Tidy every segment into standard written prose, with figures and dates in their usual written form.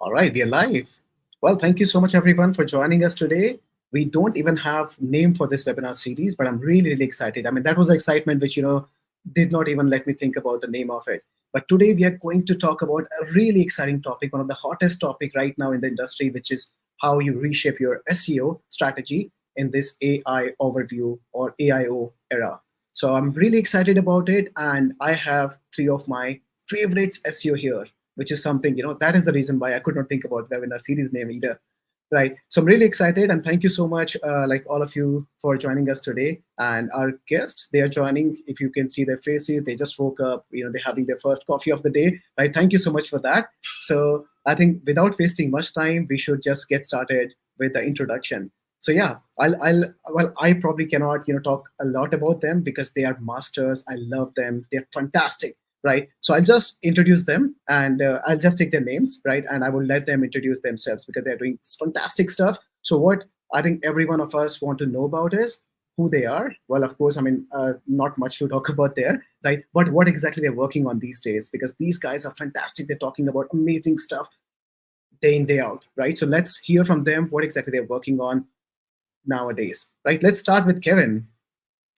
All right, we are live. Well, thank you so much, everyone, for joining us today. We don't even have name for this webinar series, but I'm really, really excited. I mean, that was the excitement which, did not even let me think about the name of it. But today we are going to talk about a really exciting topic, one of the hottest topic right now in the industry, which is how you reshape your SEO strategy in this AI overview or AIO era. So I'm really excited about it. And I have three of my favorites SEO here, which is something, that is the reason why I could not think about webinar series name either. Right. So I'm really excited, and thank you so much, like all of you, for joining us today. And our guests, they are joining. If you can see their faces, they just woke up. They're having their first coffee of the day. Right. Thank you so much for that. So I think without wasting much time, we should just get started with the introduction. So yeah, I probably cannot talk a lot about them because they are masters. I love them. They're fantastic. Right. So I'll just introduce them, and I'll just take their names, right? And I will let them introduce themselves because they're doing fantastic stuff. So what I think every one of us want to know about is who they are. Well, of course, I mean, not much to talk about there, right? But what exactly they're working on these days, because these guys are fantastic. They're talking about amazing stuff day in, day out, right? So let's hear from them what exactly they're working on nowadays, right? Let's start with Kevin.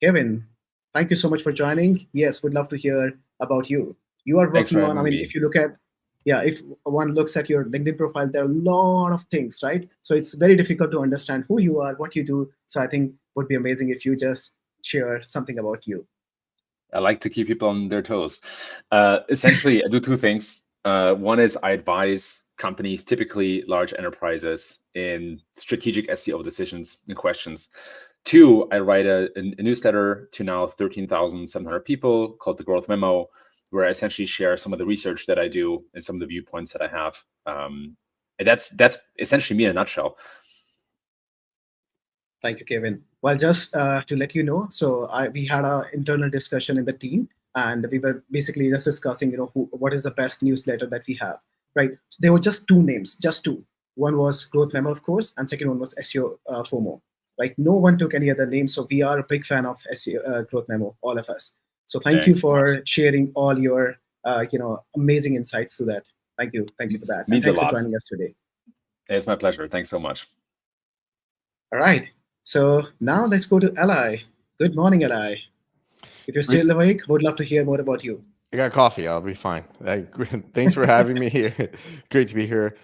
Kevin, thank you so much for joining. Yes, would love to hear about you. You are Thanks for working on, I having mean, me. if you look at, yeah, if one looks at your LinkedIn profile, there are a lot of things, right? So it's very difficult to understand who you are, what you do. So I think would be amazing if you just share something about you. I like to keep people on their toes. Essentially, I do two things. One is I advise companies, typically large enterprises, in strategic SEO decisions and questions. Two, I write a newsletter to now 13,700 people called the Growth Memo, where I essentially share some of the research that I do and some of the viewpoints that I have. And that's essentially me in a nutshell. Thank you, Kevin. Well, just to let you know, so we had an internal discussion in the team, and we were basically just discussing, what is the best newsletter that we have, right? There were just two names, just two. One was Growth Memo, of course, and second one was SEO FOMO. Like no one took any other name, so we are a big fan of SEO Growth Memo, all of us. So thank you Thanks so much. for sharing all your, amazing insights to that. Thank you for that, and Means a thanks for lot. joining us today. It's my pleasure. Thanks so much. All right. So now let's go to Eli. Good morning, Eli. If you're still awake, would love to hear more about you. I got coffee. I'll be fine. Thanks for having me here. Great to be here.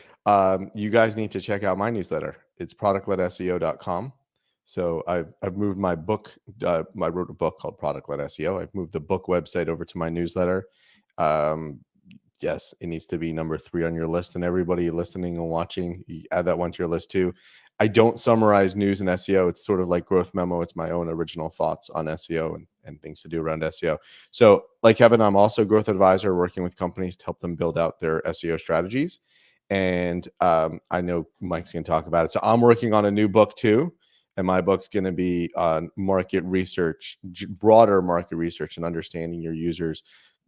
You guys need to check out my newsletter. It's productledseo.com. So I've moved my book. I wrote a book called Product Led SEO. I've moved the book website over to my newsletter. Yes, it needs to be number 3 on your list. And everybody listening and watching, you add that one to your list too. I don't summarize news in SEO. It's sort of like Growth Memo. It's my own original thoughts on SEO and things to do around SEO. So like Kevin, I'm also a growth advisor working with companies to help them build out their SEO strategies. And I know Mike's going to talk about it. So I'm working on a new book too. And my book's going to be on market research, broader market research and understanding your users,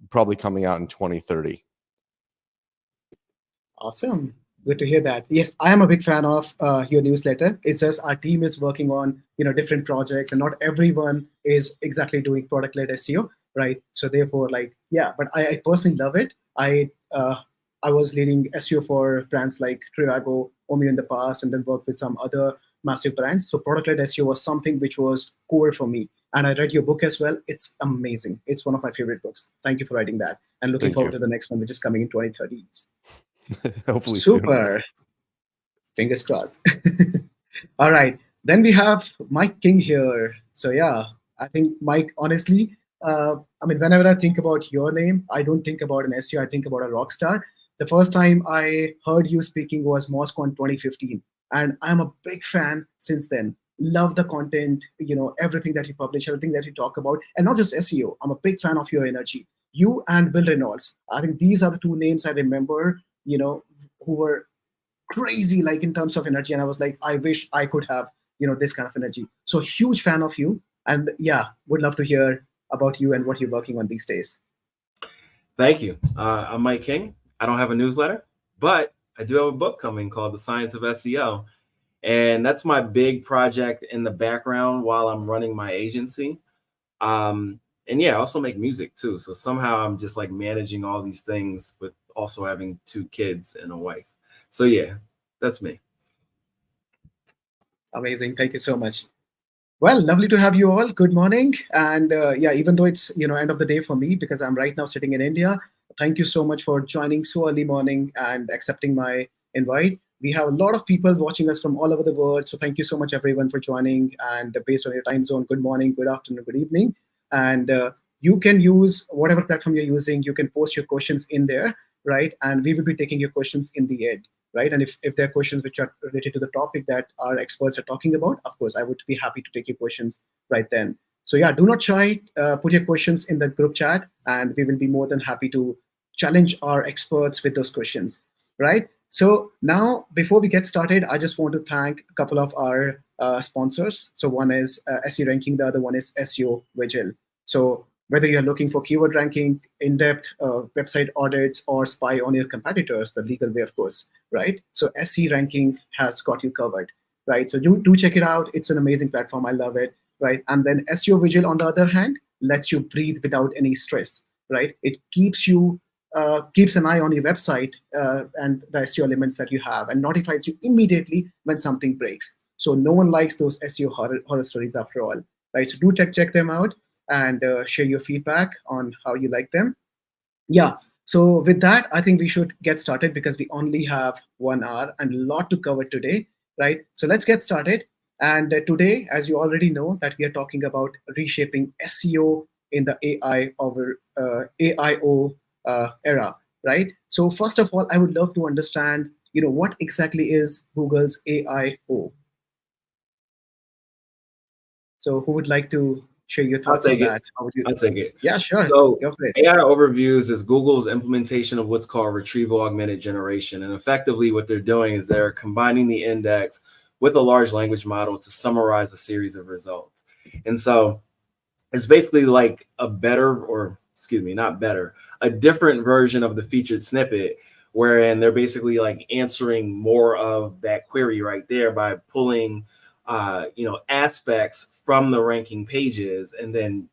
probably coming out in 2030. Awesome. Good to hear that. Yes, I am a big fan of your newsletter. It's just our team is working on different projects, and not everyone is exactly doing product-led SEO, right? So therefore, but I personally love it. I was leading SEO for brands like Trivago, Omeo in the past, and then worked with some other massive brands. So product-led SEO was something which was core for me. And I read your book as well. It's amazing. It's one of my favorite books. Thank you for writing that. And looking forward to the next one, which is coming in 2030. Hopefully Super. Soon. Fingers crossed. All right. Then we have Mike King here. So yeah, I think Mike, honestly, I mean, whenever I think about your name, I don't think about an SEO. I think about a rock star. The first time I heard you speaking was MosCon 2015, and I'm a big fan since then. Love the content, everything that you publish, everything that you talk about, and not just SEO. I'm a big fan of your energy. You and Bill Reynolds. I think these are the two names I remember, who were crazy, like in terms of energy. And I was like, I wish I could have, this kind of energy. So huge fan of you. And yeah, would love to hear about you and what you're working on these days. Thank you. I'm Mike King. I don't have a newsletter, but I do have a book coming called The Science of SEO. And that's my big project in the background while I'm running my agency. And yeah, I also make music too. So somehow I'm just like managing all these things with also having 2 kids and a wife. So yeah, that's me. Amazing. Thank you so much. Well, lovely to have you all. Good morning. And yeah, even though it's end of the day for me because I'm right now sitting in India, thank you so much for joining so early morning and accepting my invite. We have a lot of people watching us from all over the world. So thank you so much, everyone, for joining. And based on your time zone, good morning, good afternoon, good evening. And you can use whatever platform you're using. You can post your questions in there, right? And we will be taking your questions in the end, right? And if there are questions which are related to the topic that our experts are talking about, of course, I would be happy to take your questions right then. So yeah, do not shy. Put your questions in the group chat, and we will be more than happy to challenge our experts with those questions, right? So now, before we get started, I just want to thank a couple of our sponsors. So one is SE Ranking, the other one is SEOvigil. So whether you're looking for keyword ranking, in-depth website audits, or spy on your competitors, the legal way, of course, right? So SE Ranking has got you covered, right? So do check it out. It's an amazing platform. I love it, right? And then SEOvigil, on the other hand, lets you breathe without any stress, right? It keeps an eye on your website and the SEO elements that you have, and notifies you immediately when something breaks. So no one likes those SEO horror stories after all, right? So do check them out and share your feedback on how you like them. Yeah. So with that, I think we should get started because we only have 1 hour and a lot to cover today, right? So let's get started. And today, as you already know, that we are talking about reshaping SEO in the AIO era, right? So first of all, I would love to understand, what exactly is Google's AIO? So who would like to share your thoughts on that? How would you? I'll take it. Yeah, sure. So Go for it. AI Overviews is Google's implementation of what's called retrieval augmented generation. And effectively what they're doing is they're combining the index with a large language model to summarize a series of results. And so it's basically like a different version of the featured snippet, wherein they're basically like answering more of that query right there by pulling aspects from the ranking pages and then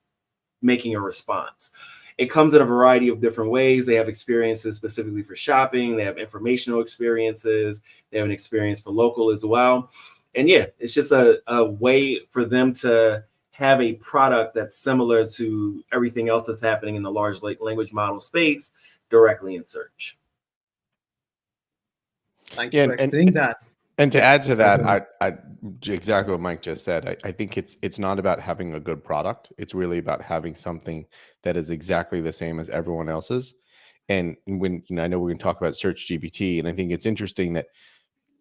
making a response. It comes in a variety of different ways. They have experiences specifically for shopping. They have informational experiences. They have an experience for local as well. And yeah, it's just a way for them to have a product that's similar to everything else that's happening in the large language model space directly in search. Thank you for explaining that. And to add to that, I exactly what Mike just said. I think it's not about having a good product. It's really about having something that is exactly the same as everyone else's. And when I know we're going to talk about Search GPT, and I think it's interesting that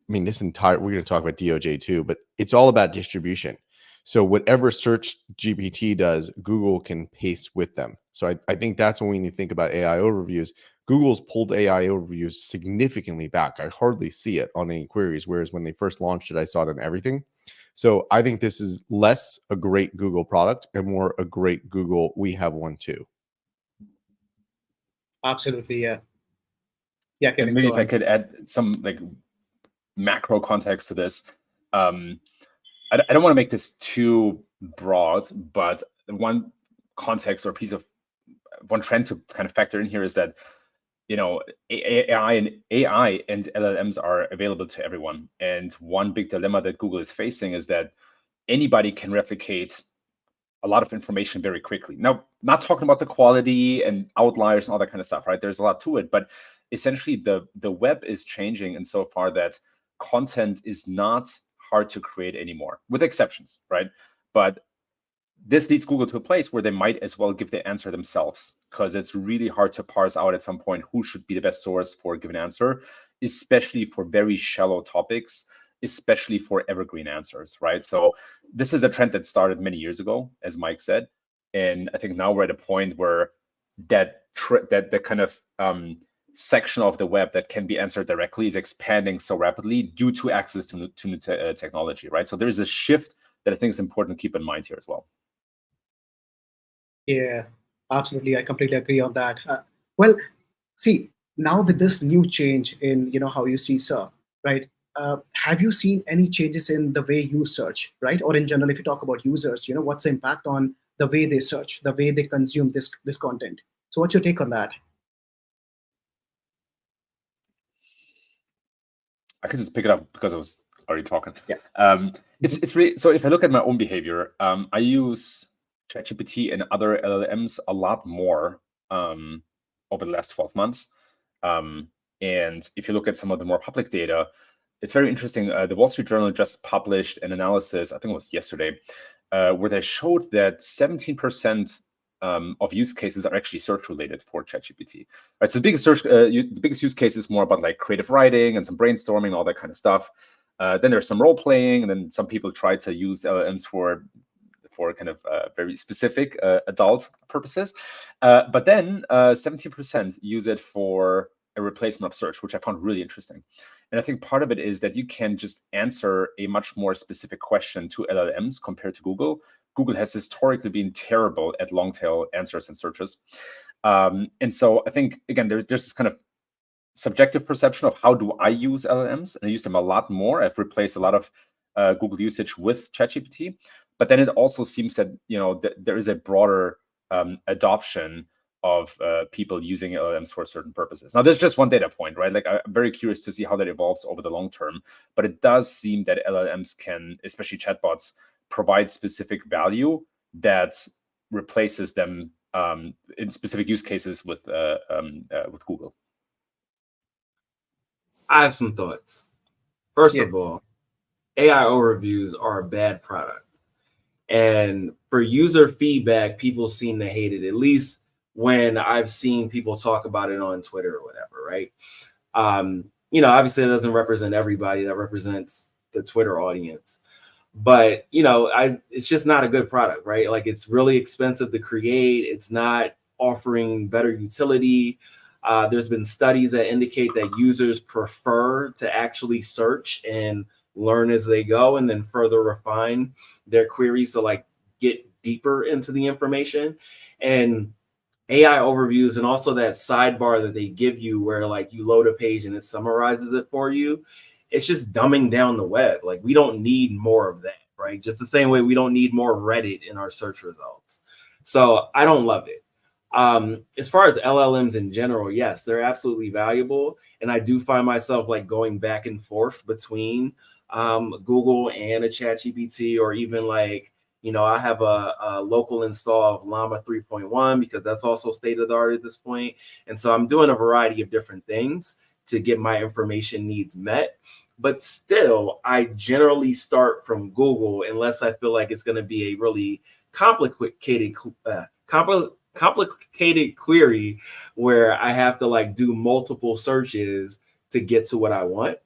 we're going to talk about DOJ too, but it's all about distribution. So whatever Search GPT does, Google can pace with them. So I think that's when we need to think about AI overviews. Google's pulled AI overviews significantly back. I hardly see it on any queries, whereas when they first launched it, I saw it on everything. So I think this is less a great Google product and more a great Google, we have one too. Absolutely, yeah. Yeah, Kevin, and maybe if I could add some macro context to this. I don't want to make this too broad, but one context or one trend to kind of factor in here is that AI and LLMs are available to everyone. And one big dilemma that Google is facing is that anybody can replicate a lot of information very quickly. Now, not talking about the quality and outliers and all that kind of stuff, right? There's a lot to it, but essentially the web is changing insofar that content is not hard to create anymore, with exceptions, right? But this leads Google to a place where they might as well give the answer themselves, because it's really hard to parse out at some point who should be the best source for a given answer, especially for very shallow topics, especially for evergreen answers, right? So this is a trend that started many years ago, as Mike said. And I think now we're at a point where that kind of section of the web that can be answered directly is expanding so rapidly due to access to new technology, right? So there's a shift that I think is important to keep in mind here as well. Yeah, absolutely. I completely agree on that. Well, see, now with this new change in how you see SERP, right? Have you seen any changes in the way you search, right? Or in general, if you talk about users, what's the impact on the way they search, the way they consume this content? So what's your take on that? I could just pick it up because I was already talking. Yeah. It's really, so if I look at my own behavior, I use ChatGPT and other LLMs a lot more over the last 12 months. And if you look at some of the more public data, it's very interesting. The Wall Street Journal just published an analysis, I think it was yesterday, where they showed that 17% of use cases are actually search related for ChatGPT. Right, so the biggest use case is more about like creative writing and some brainstorming, all that kind of stuff. Then there's some role playing, and then some people try to use LLMs for kind of very specific adult purposes. But then 17% use it for a replacement of search, which I found really interesting. And I think part of it is that you can just answer a much more specific question to LLMs compared to Google. Google has historically been terrible at long tail answers and searches. And so I think, again, there's this kind of subjective perception of how do I use LLMs, and I use them a lot more. I've replaced a lot of Google usage with ChatGPT, but then it also seems that there is a broader adoption of people using LLMs for certain purposes. Now, there's just one data point, right? Like, I'm very curious to see how that evolves over the long term, but it does seem that LLMs can, especially chatbots, provide specific value that replaces them in specific use cases with Google. I have some thoughts. First of all, AIO reviews are a bad product. And for user feedback, people seem to hate it, at least when I've seen people talk about it on Twitter or whatever, right? Obviously it doesn't represent everybody. That represents the Twitter audience. But, it's just not a good product, right? Like, it's really expensive to create. It's not offering better utility. There's been studies that indicate that users prefer to actually search and learn as they go and then further refine their queries to like get deeper into the information. And AI overviews and also that sidebar that they give you where like you load a page and it summarizes it for you. It's just dumbing down the web. Like, we don't need more of that, right? Just the same way we don't need more Reddit in our search results. So I don't love it. As far as LLMs in general, yes, they're absolutely valuable. And I do find myself like going back and forth between Google and a ChatGPT, or even like, I have a local install of Llama 3.1 because that's also state of the art at this point. And so I'm doing a variety of different things to get my information needs met. But still, I generally start from Google unless I feel like it's going to be a really complicated query where I have to like do multiple searches to get to what I want.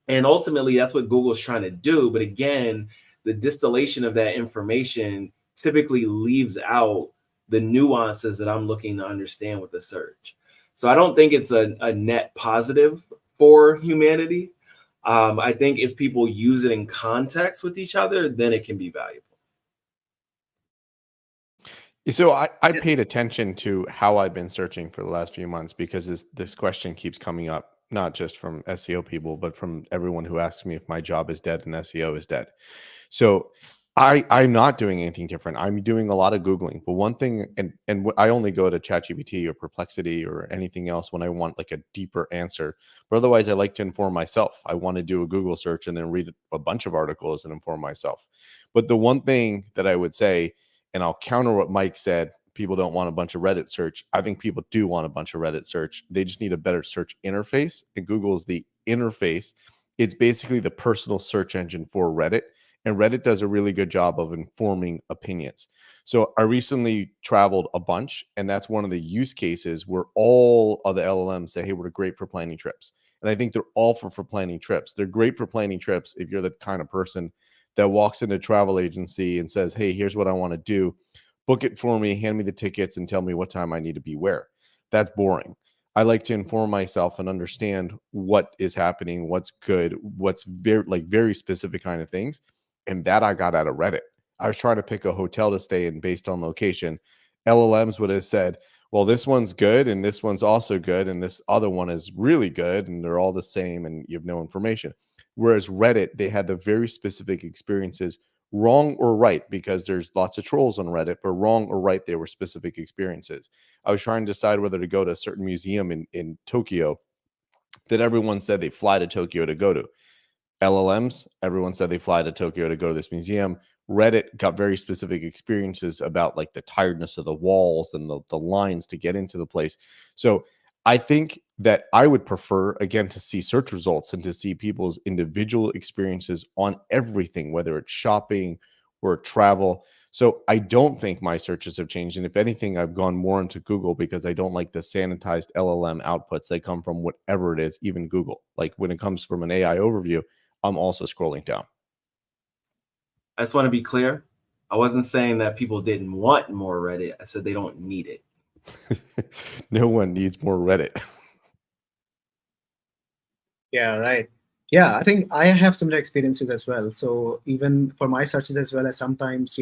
And ultimately, that's what Google's trying to do. But again, the distillation of that information typically leaves out the nuances that I'm looking to understand with the search. So I don't think it's a net positive for humanity. I think if people use it in context with each other, then it can be valuable. So I paid attention to how I've been searching for the last few months because this question keeps coming up, not just from SEO people, but from everyone who asks me if my job is dead and SEO is dead. So I'm not doing anything different. I'm doing a lot of Googling, but one thing, and I only go to ChatGPT or Perplexity or anything else when I want like a deeper answer. But otherwise, I like to inform myself. I want to do a Google search and then read a bunch of articles and inform myself. But the one thing that I would say, and I'll counter what Mike said, people don't want a bunch of Reddit search. I think people do want a bunch of Reddit search. They just need a better search interface. And Google's the interface. It's basically the personal search engine for Reddit. And Reddit does a really good job of informing opinions. So I recently traveled a bunch, and that's one of the use cases where all of the LLMs say, hey, we're great for planning trips. And I think they're all for planning trips. They're great for planning trips if you're the kind of person that walks into a travel agency and says, hey, here's what I want to do. Book it for me, hand me the tickets, and tell me what time I need to be where. That's boring. I like to inform myself and understand what is happening, what's good, what's very specific kind of things. And that I got out of Reddit. I was trying to pick a hotel to stay in based on location. LLMs would have said, well, this one's good and this one's also good and this other one is really good and they're all the same and you have no information. Whereas Reddit, they had the very specific experiences, wrong or right, because there's lots of trolls on Reddit, but wrong or right, they were specific experiences. I was trying to decide whether to go to a certain museum in Tokyo that everyone said they fly to Tokyo to go to. LLMs, everyone said they fly to Tokyo to go to this museum. Reddit got very specific experiences about like the tiredness of the walls and the lines to get into the place. So I think that I would prefer, again, to see search results and to see people's individual experiences on everything, whether it's shopping or travel. So I don't think my searches have changed. And if anything, I've gone more into Google because I don't like the sanitized LLM outputs. They come from whatever it is, even Google. Like when it comes from an AI overview, I'm also scrolling down. I just want to be clear. I wasn't saying that people didn't want more Reddit. I said they don't need it. No one needs more Reddit. Yeah, right. Yeah, I think I have similar experiences as well. So even for my searches as well, I sometimes,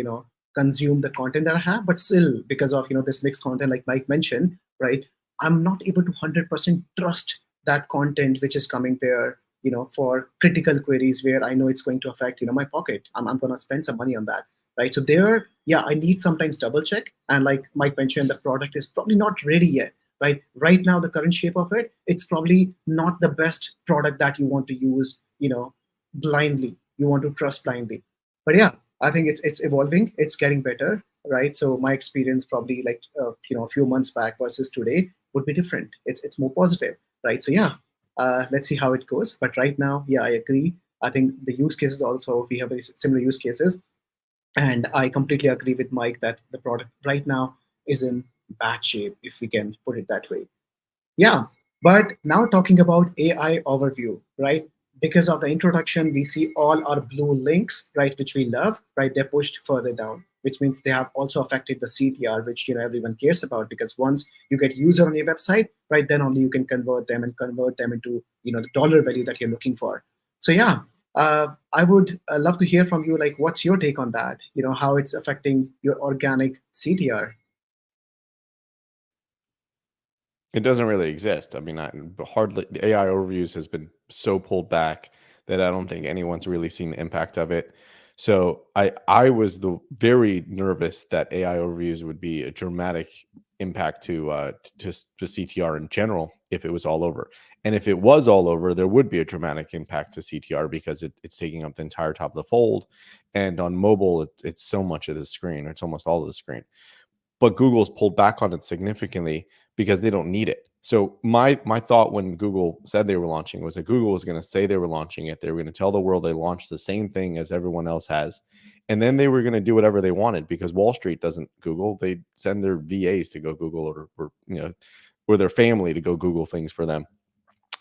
consume the content that I have, but still because of, this mixed content, like Mike mentioned, right? I'm not able to 100% trust that content which is coming there, for critical queries where I know it's going to affect, my pocket. I'm going to spend some money on that, right? So there, yeah, I need sometimes double check. And like Mike mentioned, the product is probably not ready yet. Right now, the current shape of it, it's probably not the best product that you want to use, blindly. You want to trust blindly. But yeah, I think it's evolving. It's getting better, right? So my experience probably like a few months back versus today would be different. It's more positive, right? So yeah, let's see how it goes. But right now, yeah, I agree. I think the use cases also, we have very similar use cases. And I completely agree with Mike that the product right now is in bad shape, if we can put it that way. Yeah, but now talking about AI overview, right? Because of the introduction, we see all our blue links, right, which we love, right? They're pushed further down, which means they have also affected the CTR, which everyone cares about. Because once you get user on your website, right, then only you can convert them into the dollar value that you're looking for. So yeah, I would love to hear from you. Like, what's your take on that? How it's affecting your organic CTR. It doesn't really exist. I mean, hardly the AI overviews has been so pulled back that I don't think anyone's really seen the impact of it. So I was very nervous that AI overviews would be a dramatic impact to CTR in general if it was all over. And if it was all over, there would be a dramatic impact to CTR because it's taking up the entire top of the fold. And on mobile, it's so much of the screen, or it's almost all of the screen. But Google's pulled back on it significantly because they don't need it. So my thought when Google said they were launching was that Google was going to say they were launching it. They were going to tell the world they launched the same thing as everyone else has. And then they were going to do whatever they wanted because Wall Street doesn't Google. They send their VAs to go Google or their family to go Google things for them.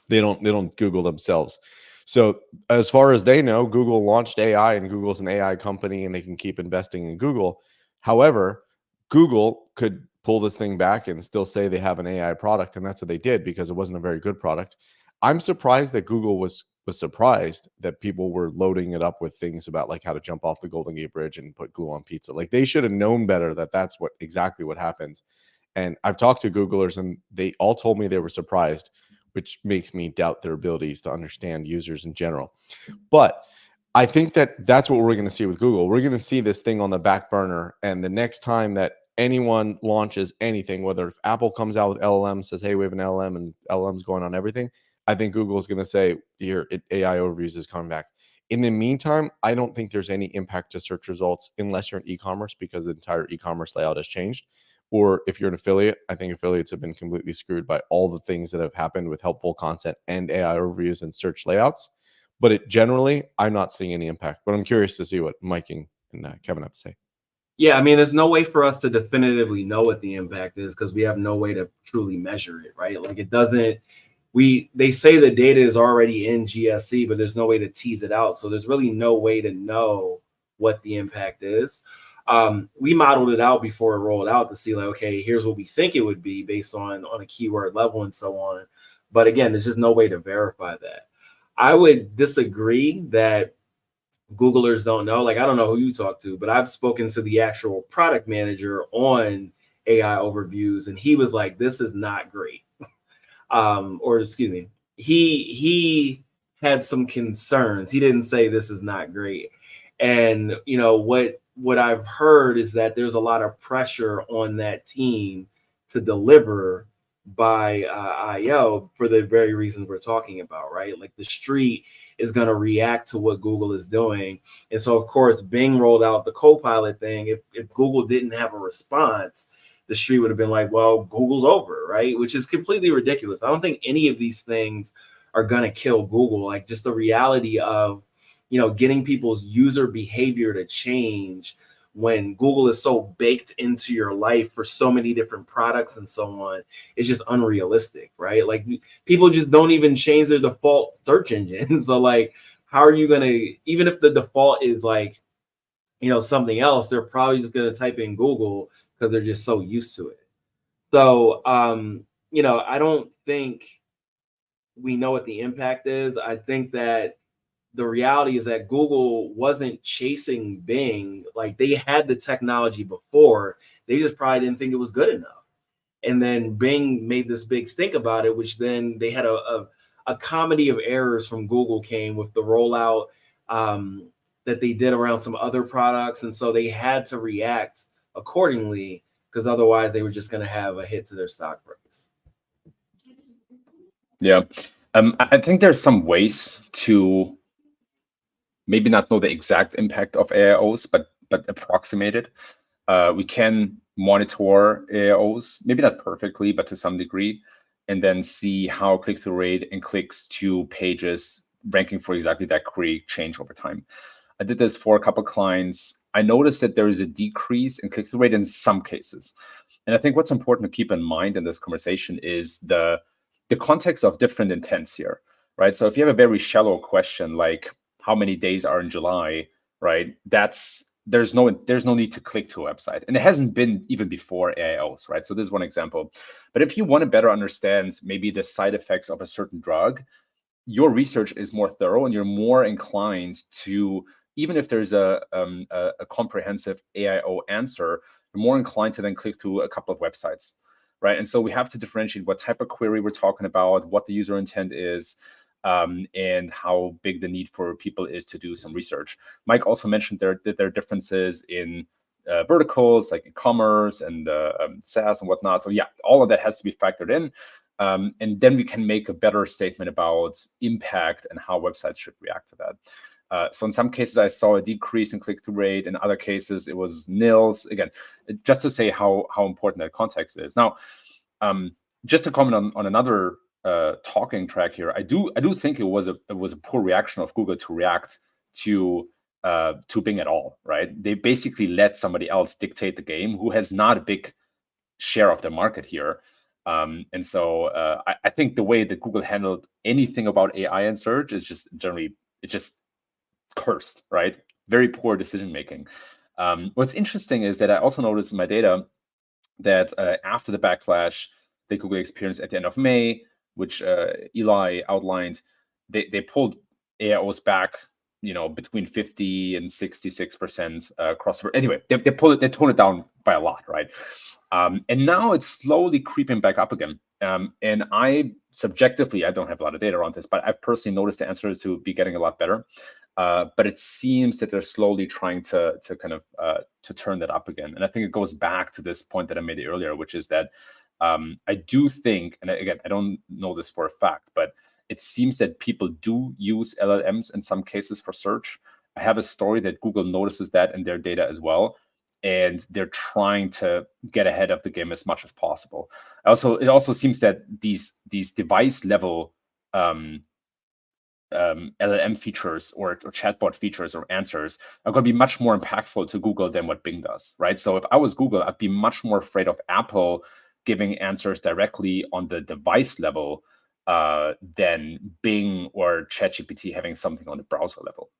They don't Google themselves. So as far as they know, Google launched AI and Google's an AI company and they can keep investing in Google. However, Google could pull this thing back and still say they have an AI product, and that's what they did because it wasn't a very good product. I'm surprised that Google was surprised that people were loading it up with things about like how to jump off the Golden Gate Bridge and put glue on pizza. Like they should have known better that that's exactly what happens. And I've talked to Googlers and they all told me they were surprised, which makes me doubt their abilities to understand users in general. But I think that's what we're going to see with Google. We're going to see this thing on the back burner. And the next time that anyone launches anything, whether if Apple comes out with LLM, says, hey, we have an LLM and LLM's going on everything, I think Google is going to say, here, AI overviews is coming back. In the meantime, I don't think there's any impact to search results unless you're in e-commerce because the entire e-commerce layout has changed. Or if you're an affiliate, I think affiliates have been completely screwed by all the things that have happened with helpful content and AI overviews and search layouts. But generally, I'm not seeing any impact. But I'm curious to see what Mike and Kevin have to say. Yeah, I mean, there's no way for us to definitively know what the impact is because we have no way to truly measure it, right? Like it doesn't, they say the data is already in GSC, but there's no way to tease it out. So there's really no way to know what the impact is. We modeled it out before it rolled out to see like, okay, here's what we think it would be based on a keyword level and so on. But again, there's just no way to verify that. I would disagree that Googlers don't know. Like, I don't know who you talk to, but I've spoken to the actual product manager on AI overviews, and he was like, this is not great. Or excuse me, he had some concerns. He didn't say this is not great. And, what I've heard is that there's a lot of pressure on that team to deliver by AIO for the very reasons we're talking about, right? Like the street is going to react to what Google is doing. And so, of course, Bing rolled out the Copilot thing. If Google didn't have a response, the street would have been like, well, Google's over, right? Which is completely ridiculous. I don't think any of these things are going to kill Google. Like just the reality of, getting people's user behavior to change when Google is so baked into your life for so many different products and so on, is just unrealistic, right? Like people just don't even change their default search engine. So like, how are you going to, even if the default is like, something else, they're probably just going to type in Google because they're just so used to it. So, I don't think we know what the impact is. I think that the reality is that Google wasn't chasing Bing. Like they had the technology before, they just probably didn't think it was good enough. And then Bing made this big stink about it, which then they had a comedy of errors from Google came with the rollout that they did around some other products. And so they had to react accordingly because otherwise they were just going to have a hit to their stock price. Yeah. I think there's some ways to maybe not know the exact impact of AIOs, but approximate it. We can monitor AIOs, maybe not perfectly, but to some degree, and then see how click-through rate and clicks to pages ranking for exactly that query change over time. I did this for a couple clients. I noticed that there is a decrease in click-through rate in some cases. And I think what's important to keep in mind in this conversation is the context of different intents here, right? So if you have a very shallow question like how many days are in July, right? There's no need to click to a website, and it hasn't been even before AIOs, right? So this is one example. But if you want to better understand maybe the side effects of a certain drug, your research is more thorough, and you're more inclined to, even if there's a comprehensive AIO answer, you're more inclined to then click through a couple of websites, right? And so we have to differentiate what type of query we're talking about, what the user intent is, and how big the need for people is to do some research. Mike also mentioned that there are differences in verticals like e-commerce and SaaS and whatnot. So yeah, all of that has to be factored in. And then we can make a better statement about impact and how websites should react to that. So in some cases, I saw a decrease in click-through rate. In other cases, it was nils. Again, just to say how important that context is. Now, just to comment on another talking track here, I do think it was a poor reaction of Google to react to Bing at all, right? They basically let somebody else dictate the game who has not a big share of the market here. And so I think the way that Google handled anything about AI and search is just generally, it just cursed, right? Very poor decision making. What's interesting is that I also noticed in my data that after the backlash that Google experienced at the end of May, which Eli outlined, they pulled AIOs back, between 50 and 66% across the. Anyway, they toned it down by a lot, right? And now it's slowly creeping back up again. And I subjectively, I don't have a lot of data around this, but I've personally noticed the answers to be getting a lot better. But it seems that they're slowly trying to kind of to turn that up again. And I think it goes back to this point that I made earlier, which is that I do think, and again, I don't know this for a fact, but it seems that people do use LLMs in some cases for search. I have a story that Google notices that in their data as well, and they're trying to get ahead of the game as much as possible. It also seems that these device level LLM features or chatbot features or answers are going to be much more impactful to Google than what Bing does, right? So if I was Google, I'd be much more afraid of Apple giving answers directly on the device level than Bing or ChatGPT having something on the browser level.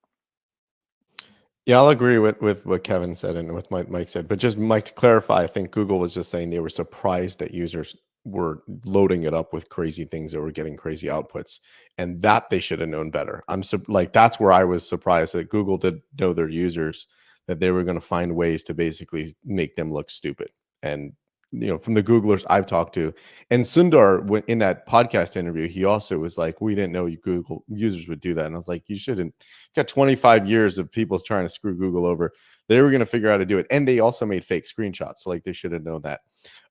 Yeah, I'll agree with what Kevin said and with what Mike said. But just Mike, to clarify, I think Google was just saying they were surprised that users were loading it up with crazy things that were getting crazy outputs, and that they should have known better. That's where I was surprised that Google did know their users, that they were going to find ways to basically make them look stupid. And from the Googlers I've talked to, and Sundar, in that podcast interview, he also was like, we didn't know Google users would do that. And I was like, you shouldn't. Got 25 years of people trying to screw Google over. They were going to figure out how to do it. And they also made fake screenshots. So they should have known that.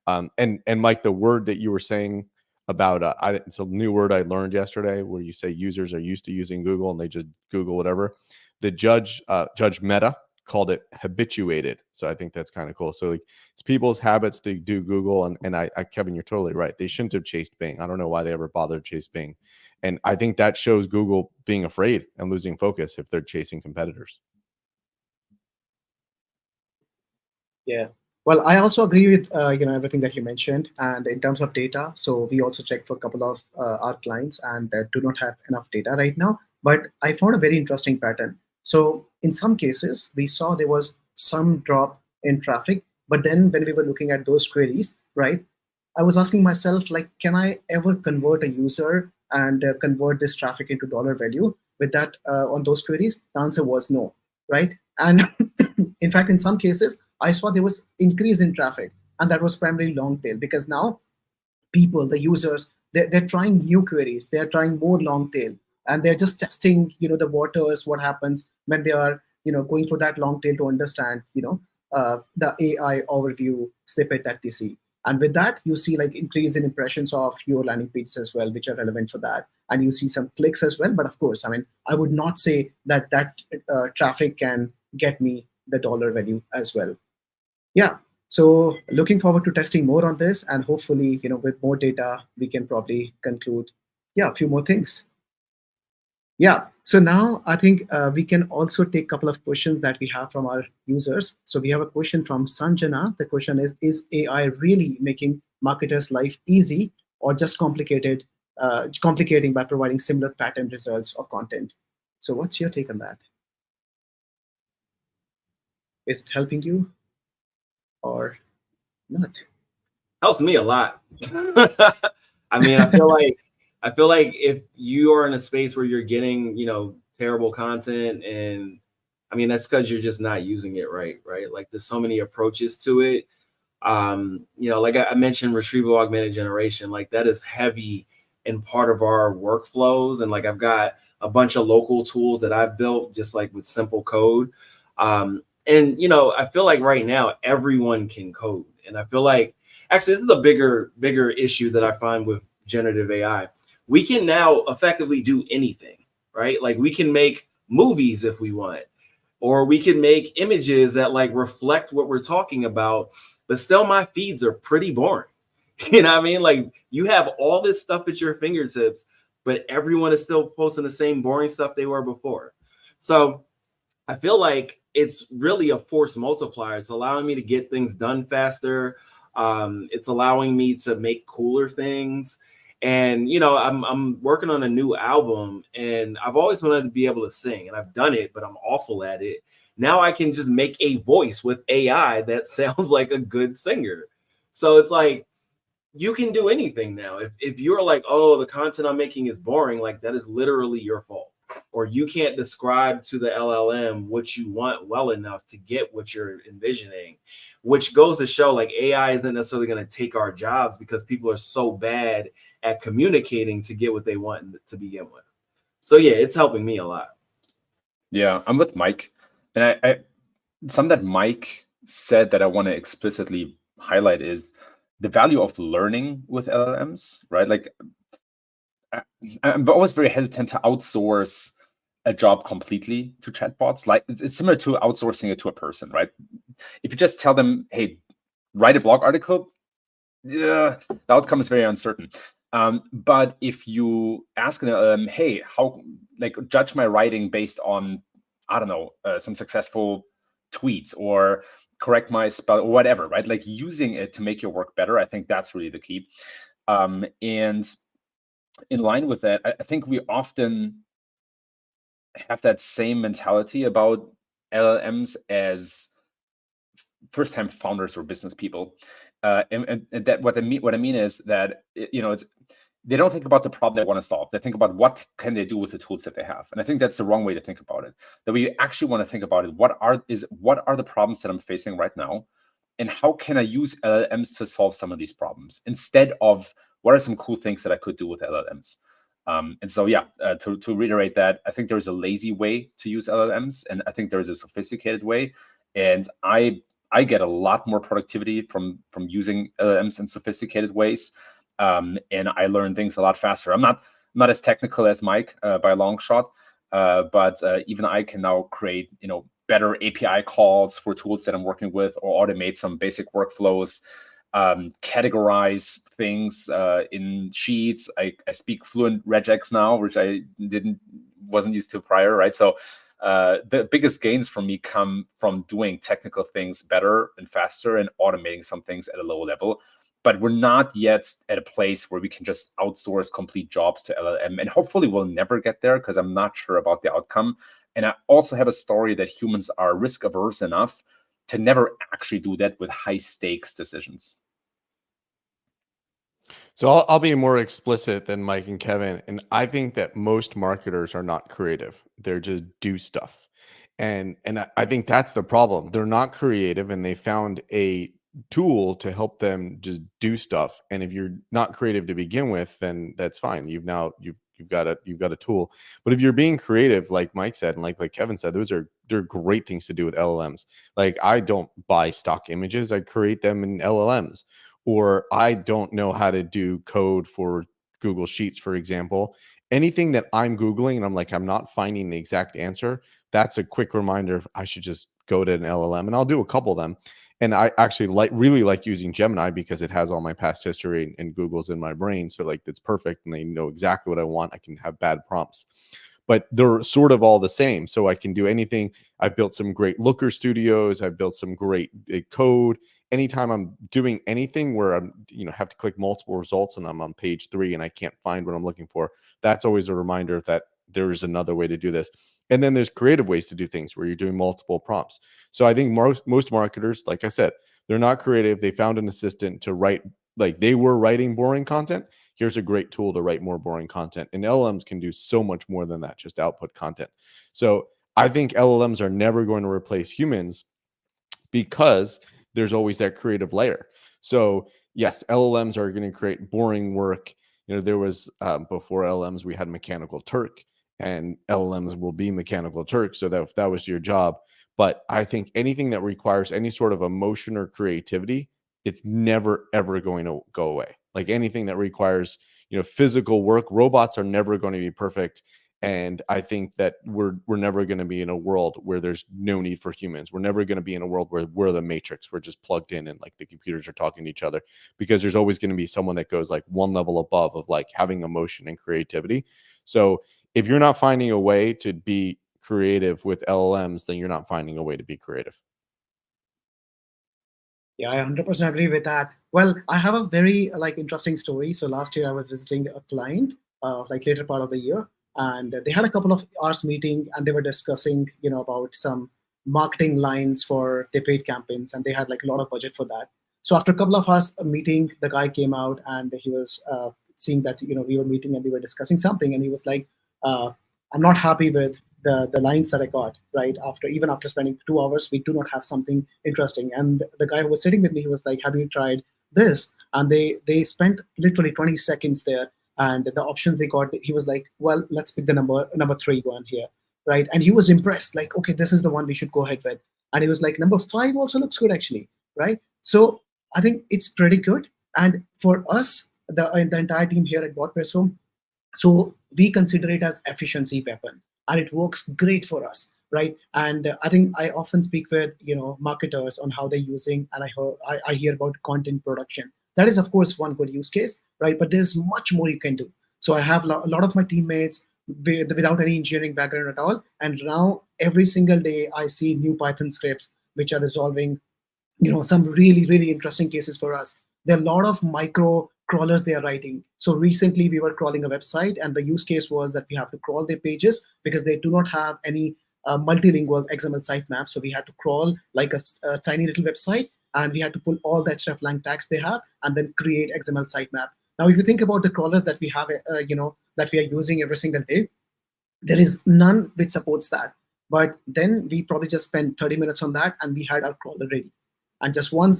And Mike, the word that you were saying about it's a new word I learned yesterday, where you say users are used to using Google and they just Google whatever. The Judge Mehta called it habituated. So I think that's kind of cool. So like, it's people's habits to do Google, and I Kevin, you're totally right. They shouldn't have chased Bing. I don't know why they ever bothered to chase Bing. And I think that shows Google being afraid and losing focus if they're chasing competitors. Yeah. Well, I also agree with everything that you mentioned. And in terms of data, so we also checked for a couple of our clients and do not have enough data right now. But I found a very interesting pattern. So in some cases, we saw there was some drop in traffic. But then when we were looking at those queries, right, I was asking myself, like, can I ever convert a user and convert this traffic into dollar value with that on those queries? The answer was no, right? And in fact, in some cases, I saw there was increase in traffic, and that was primarily long tail, because now people, the users, they're trying new queries, they're trying more long tail, and they're just testing, the waters, what happens when they are, going for that long tail to understand, the AI overview snippet that they see. And with that, you see like increase in impressions of your landing pages as well, which are relevant for that. And you see some clicks as well. But of course, I mean, I would not say that traffic can get me the dollar value as well. Yeah. So looking forward to testing more on this, and hopefully, with more data, we can probably conclude, a few more things. Yeah. So now I think we can also take a couple of questions that we have from our users. So we have a question from Sanjana. The question is AI really making marketers' life easy, or just complicating by providing similar pattern results or content? So what's your take on that? Is it helping you or not? Helps me a lot. I mean, I feel like if you are in a space where you're getting, terrible content, and I mean, that's because you're just not using it right? Like, there's so many approaches to it. Like I mentioned, retrieval augmented generation, like that is heavy in part of our workflows. And like, I've got a bunch of local tools that I've built just like with simple code. And, I feel like right now everyone can code. And I feel like actually this is a bigger issue that I find with generative AI. We can now effectively do anything, right? Like, we can make movies if we want, or we can make images that like reflect what we're talking about, but still my feeds are pretty boring. You know what I mean? Like, you have all this stuff at your fingertips, but everyone is still posting the same boring stuff they were before. So I feel like it's really a force multiplier. It's allowing me to get things done faster. It's allowing me to make cooler things. And, I'm working on a new album, and I've always wanted to be able to sing, and I've done it, but I'm awful at it. Now I can just make a voice with AI that sounds like a good singer. So it's like, you can do anything now. If you're like, oh, the content I'm making is boring, like that is literally your fault. Or you can't describe to the LLM what you want well enough to get what you're envisioning, which goes to show like AI isn't necessarily going to take our jobs, because people are so bad at communicating to get what they want to begin with. So yeah, it's helping me a lot. Yeah, I'm with Mike. And I something that Mike said that I want to explicitly highlight is the value of learning with LLMs, right? Like, I'm always very hesitant to outsource a job completely to chatbots. Like, it's similar to outsourcing it to a person, right? If you just tell them, hey, write a blog article, the outcome is very uncertain. But if you ask them, hey, how, like, judge my writing based on, I don't know, some successful tweets, or correct my spell, or whatever, right? Like, using it to make your work better, I think that's really the key. And in line with that, I think we often have that same mentality about LLMs as first-time founders or business people. And that what I mean is that, it's, they don't think about the problem they want to solve. They think about what can they do with the tools that they have. And I think that's the wrong way to think about it. That we actually want to think about it. What are the problems that I'm facing right now? And how can I use LLMs to solve some of these problems, instead of what are some cool things that I could do with LLMs? And so, yeah, to reiterate that, I think there is a lazy way to use LLMs, and I think there is a sophisticated way. And I I get a lot more productivity from using LLMs in sophisticated ways, and I learn things a lot faster. I'm not as technical as Mike by a long shot, but even I can now create better API calls for tools that I'm working with, or automate some basic workflows, categorize things in sheets. I speak fluent regex now, which I wasn't used to prior, right? So the biggest gains for me come from doing technical things better and faster and automating some things at a lower level. But we're not yet at a place where we can just outsource complete jobs to LLM. And hopefully we'll never get there, because I'm not sure about the outcome. And I also have a story that humans are risk averse enough to never actually do that with high stakes decisions. So I'll be more explicit than Mike and Kevin. And I think that most marketers are not creative. They're just do stuff. And I think that's the problem. They're not creative, and they found a tool to help them just do stuff. And if you're not creative to begin with, then that's fine. You've got a tool. But if you're being creative, like Mike said, and like Kevin said, they're great things to do with LLMs. Like, I don't buy stock images. I create them in LLMs. Or I don't know how to do code for Google Sheets, for example. Anything that I'm Googling and I'm like, I'm not finding the exact answer, that's a quick reminder I should just go to an LLM, and I'll do a couple of them. And I actually really like using Gemini, because it has all my past history and Google's in my brain. So like, it's perfect, and they know exactly what I want. I can have bad prompts, but they're sort of all the same. So I can do anything. I've built some great Looker studios. I've built some great code. Anytime I'm doing anything where I'm, have to click multiple results and I'm on page 3 and I can't find what I'm looking for, that's always a reminder that there is another way to do this. And then there's creative ways to do things where you're doing multiple prompts. So I think most marketers, like I said, they're not creative. They found an assistant to write, like they were writing boring content. Here's a great tool to write more boring content. And LLMs can do so much more than that, just output content. So I think LLMs are never going to replace humans, because there's always that creative layer. So yes, LLMs are going to create boring work. There was before LLMs, we had Mechanical Turk, and LLMs will be Mechanical Turk. So that was your job. But I think anything that requires any sort of emotion or creativity, it's never, ever going to go away. Like anything that requires, physical work, robots are never going to be perfect. And I think that we're never going to be in a world where there's no need for humans. We're never going to be in a world where we're the matrix. We're just plugged in and like the computers are talking to each other, because there's always going to be someone that goes like one level above of like having emotion and creativity. So if you're not finding a way to be creative with LLMs, then you're not finding a way to be creative. Yeah, I 100% agree with that. Well, I have a very interesting story. So last year I was visiting a client, later part of the year, and they had a couple of hours meeting, and they were discussing, about some marketing lines for their paid campaigns, and they had like a lot of budget for that. So after a couple of hours meeting, the guy came out, and he was seeing that we were meeting and we were discussing something, and he was like, "I'm not happy with the lines that I got, right? Even after spending 2 hours, we do not have something interesting." And the guy who was sitting with me, he was like, "Have you tried this?" And they spent literally 20 seconds there, and the options they got, he was like, "Well, let's pick the number 3 one here," right? And he was impressed, like, "Okay, this is the one we should go ahead with." And he was like, "Number 5 also looks good, actually," right? So I think it's pretty good. And for us, the entire team here at WordPress, so we consider it as efficiency weapon, and it works great for us, right? And I think I often speak with marketers on how they're using, and I hear about content production. That is, of course, one good use case, right? But there's much more you can do. So I have a lot of my teammates without any engineering background at all, and now every single day I see new Python scripts which are resolving some really, really interesting cases for us. There are a lot of micro crawlers they are writing. So recently we were crawling a website, and the use case was that we have to crawl their pages because they do not have any multilingual XML sitemap. So we had to crawl like a tiny little website, and we had to pull all the hreflang tags they have and then create XML sitemap. Now, if you think about the crawlers that we have, that we are using every single day, there is none which supports that. But then we probably just spent 30 minutes on that, and we had our crawler ready. And just one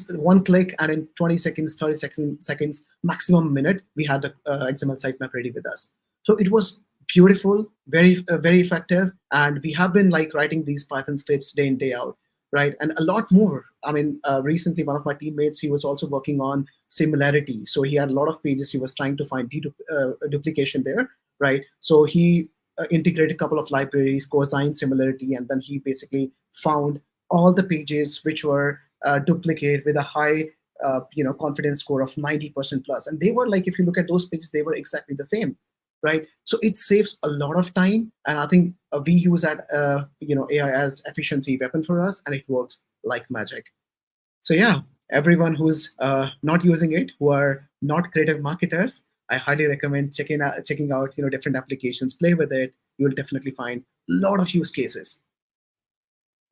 click, and in 20 seconds, 30 seconds, maximum minute, we had the XML sitemap ready with us. So it was beautiful, very effective. And we have been writing these Python scripts day in, day out. right? And a lot more. I mean, recently one of my teammates, he was also working on similarity. So he had a lot of pages he was trying to find duplication there, right? So he integrated a couple of libraries, cosine similarity, and then he basically found all the pages which were duplicate with a high confidence score of 90% plus. And they were like, if you look at those pages, they were exactly the same, right? So it saves a lot of time. And I think we use that, AI as efficiency weapon for us, and it works like magic. So yeah, everyone who's not using it, who are not creative marketers, I highly recommend checking out different applications, play with it. You will definitely find a lot of use cases.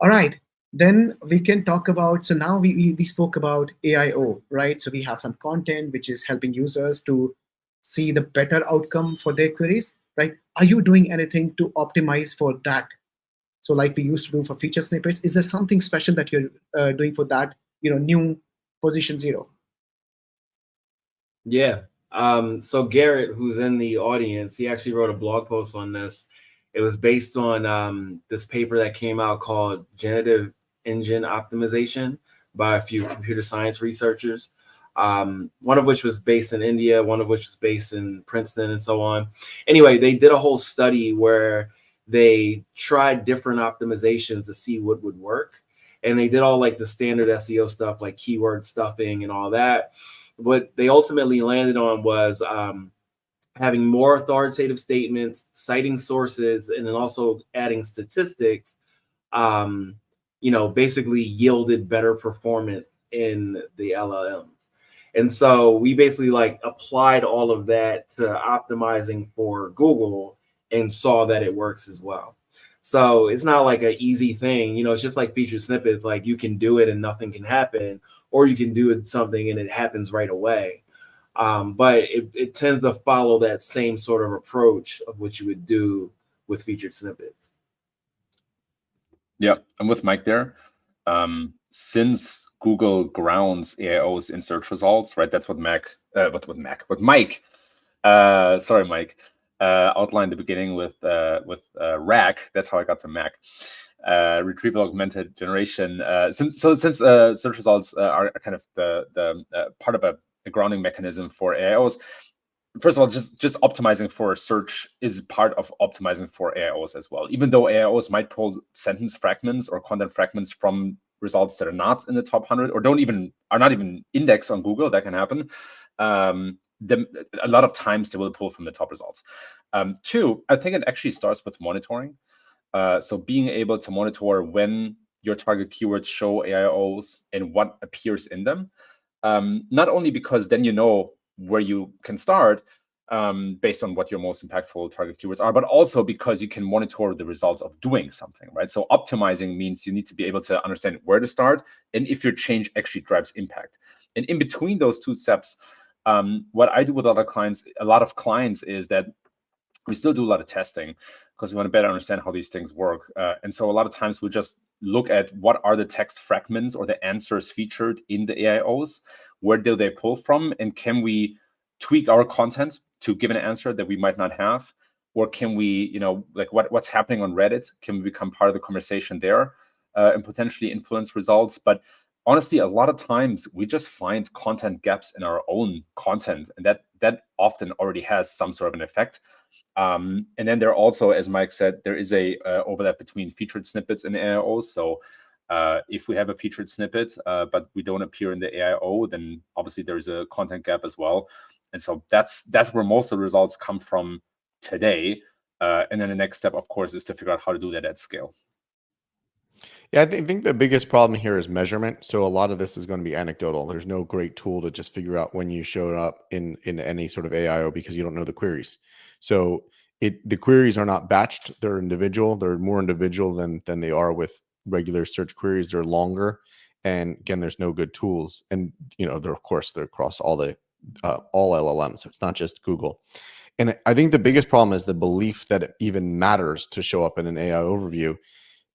All right, then we can talk about, so now we spoke about AIO, right? So we have some content which is helping users to see the better outcome for their queries, right? Are you doing anything to optimize for that? So like we used to do for feature snippets, is there something special that you're doing for that, new position 0? Yeah. So Garrett, who's in the audience, he actually wrote a blog post on this. It was based on this paper that came out called Generative Engine Optimization by a few computer science researchers, one of which was based in India, one of which was based in Princeton, and so on. Anyway, they did a whole study where they tried different optimizations to see what would work. And they did all like the standard SEO stuff, like keyword stuffing and all that. What they ultimately landed on was having more authoritative statements, citing sources, and then also adding statistics, basically yielded better performance in the LLMs. And so we basically like applied all of that to optimizing for Google and saw that it works as well. So it's not like an easy thing, it's just like featured snippets, like you can do it and nothing can happen, or you can do something and it happens right away. But it tends to follow that same sort of approach of what you would do with featured snippets. Yeah, I'm with Mike there. Since Google grounds AIOs in search results, right? That's what Mike, Mike, outlined the beginning with RAG. That's how I got to Mac. Retrieval augmented generation. Since search results are kind of the part of a grounding mechanism for AIOs. First of all, just optimizing for search is part of optimizing for AIOs as well. Even though AIOs might pull sentence fragments or content fragments from results that are not in the top 100 or are not even indexed on Google, that can happen. A lot of times they will pull from the top results. Two, I think it actually starts with monitoring. So being able to monitor when your target keywords show AIOs and what appears in them. Not only because then you know where you can start based on what your most impactful target keywords are, but also because you can monitor the results of doing something, right? So optimizing means you need to be able to understand where to start and if your change actually drives impact. And in between those two steps, what I do with a lot of clients is that we still do a lot of testing because we want to better understand how these things work. And so a lot of times we just look at what are the text fragments or the answers featured in the AIOs, where do they pull from, and can we tweak our content to give an answer that we might not have? Or can we, like what's happening on Reddit? Can we become part of the conversation there and potentially influence results? But honestly, a lot of times we just find content gaps in our own content, and that often already has some sort of an effect. And then there also, as Mike said, there is a overlap between featured snippets and AIOs. So if we have a featured snippet, but we don't appear in the AIO, then obviously there's a content gap as well. And so that's where most of the results come from today. And then the next step, of course, is to figure out how to do that at scale. Yeah, I think the biggest problem here is measurement. So a lot of this is going to be anecdotal. There's no great tool to just figure out when you showed up in any sort of AIO because you don't know the queries. So the queries are not batched. They're individual. They're more individual than they are with regular search queries. They're longer. And again, there's no good tools. And they're across all LLMs. So it's not just Google. And I think the biggest problem is the belief that it even matters to show up in an AI overview.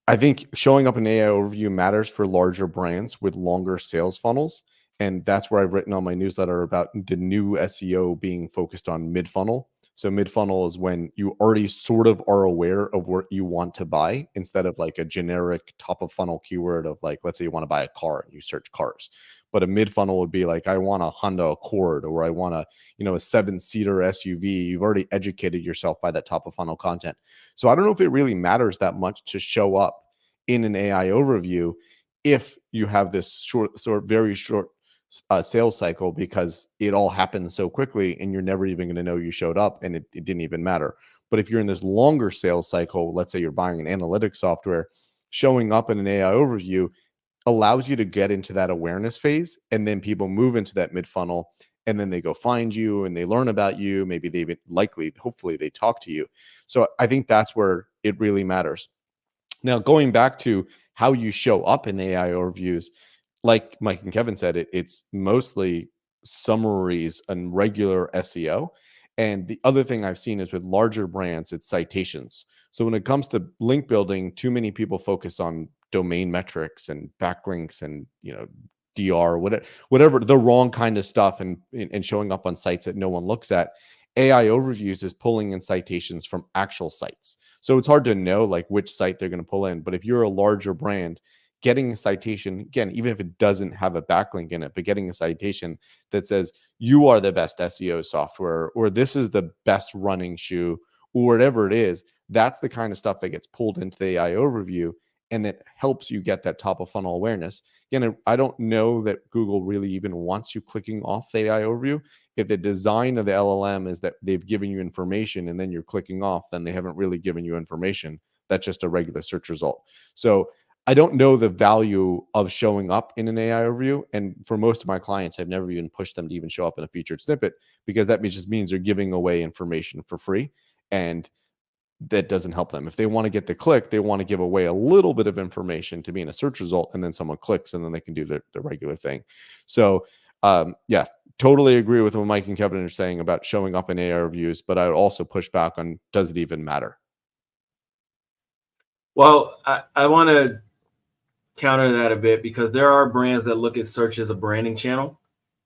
I think showing up in AI overview matters for larger brands with longer sales funnels. And that's where I've written on my newsletter about the new SEO being focused on mid-funnel. So mid-funnel is when you already sort of are aware of what you want to buy, instead of like a generic top of funnel keyword of like, let's say you want to buy a car and you search cars. But a mid-funnel would be like, I want a Honda Accord, or I want a, a 7-seater SUV. You've already educated yourself by that top of funnel content. So I don't know if it really matters that much to show up in an AI overview if you have this very short sales cycle, because it all happens so quickly and you're never even going to know you showed up, and it didn't even matter. But if you're in this longer sales cycle, let's say you're buying an analytics software, showing up in an AI overview allows you to get into that awareness phase, and then people move into that mid funnel, and then they go find you and they learn about you. Maybe they hopefully they talk to you. So I think that's where it really matters. Now, going back to how you show up in AI overviews, like Mike and Kevin said, it's mostly summaries and regular SEO. And the other thing I've seen is with larger brands, it's citations. So when it comes to link building, too many people focus on domain metrics and backlinks and DR, whatever the wrong kind of stuff, and showing up on sites that no one looks at. AI overviews is pulling in citations from actual sites. So it's hard to know like which site they're going to pull in. But if you're a larger brand, getting a citation, again, even if it doesn't have a backlink in it, but getting a citation that says you are the best SEO software, or this is the best running shoe, or whatever it is, that's the kind of stuff that gets pulled into the AI overview, and it helps you get that top of funnel awareness. Again, I don't know that Google really even wants you clicking off the AI overview. If the design of the LLM is that they've given you information and then you're clicking off, then they haven't really given you information. That's just a regular search result. So I don't know the value of showing up in an AI overview. And for most of my clients, I've never even pushed them to even show up in a featured snippet, because that just means they're giving away information for free. And that doesn't help them. If they want to get the click, they want to give away a little bit of information to be in a search result, and then someone clicks and then they can do the regular thing. So yeah, totally agree with what Mike and Kevin are saying about showing up in AI reviews, but I would also push back on, does it even matter? Well, I want to counter that a bit, because there are brands that look at search as a branding channel.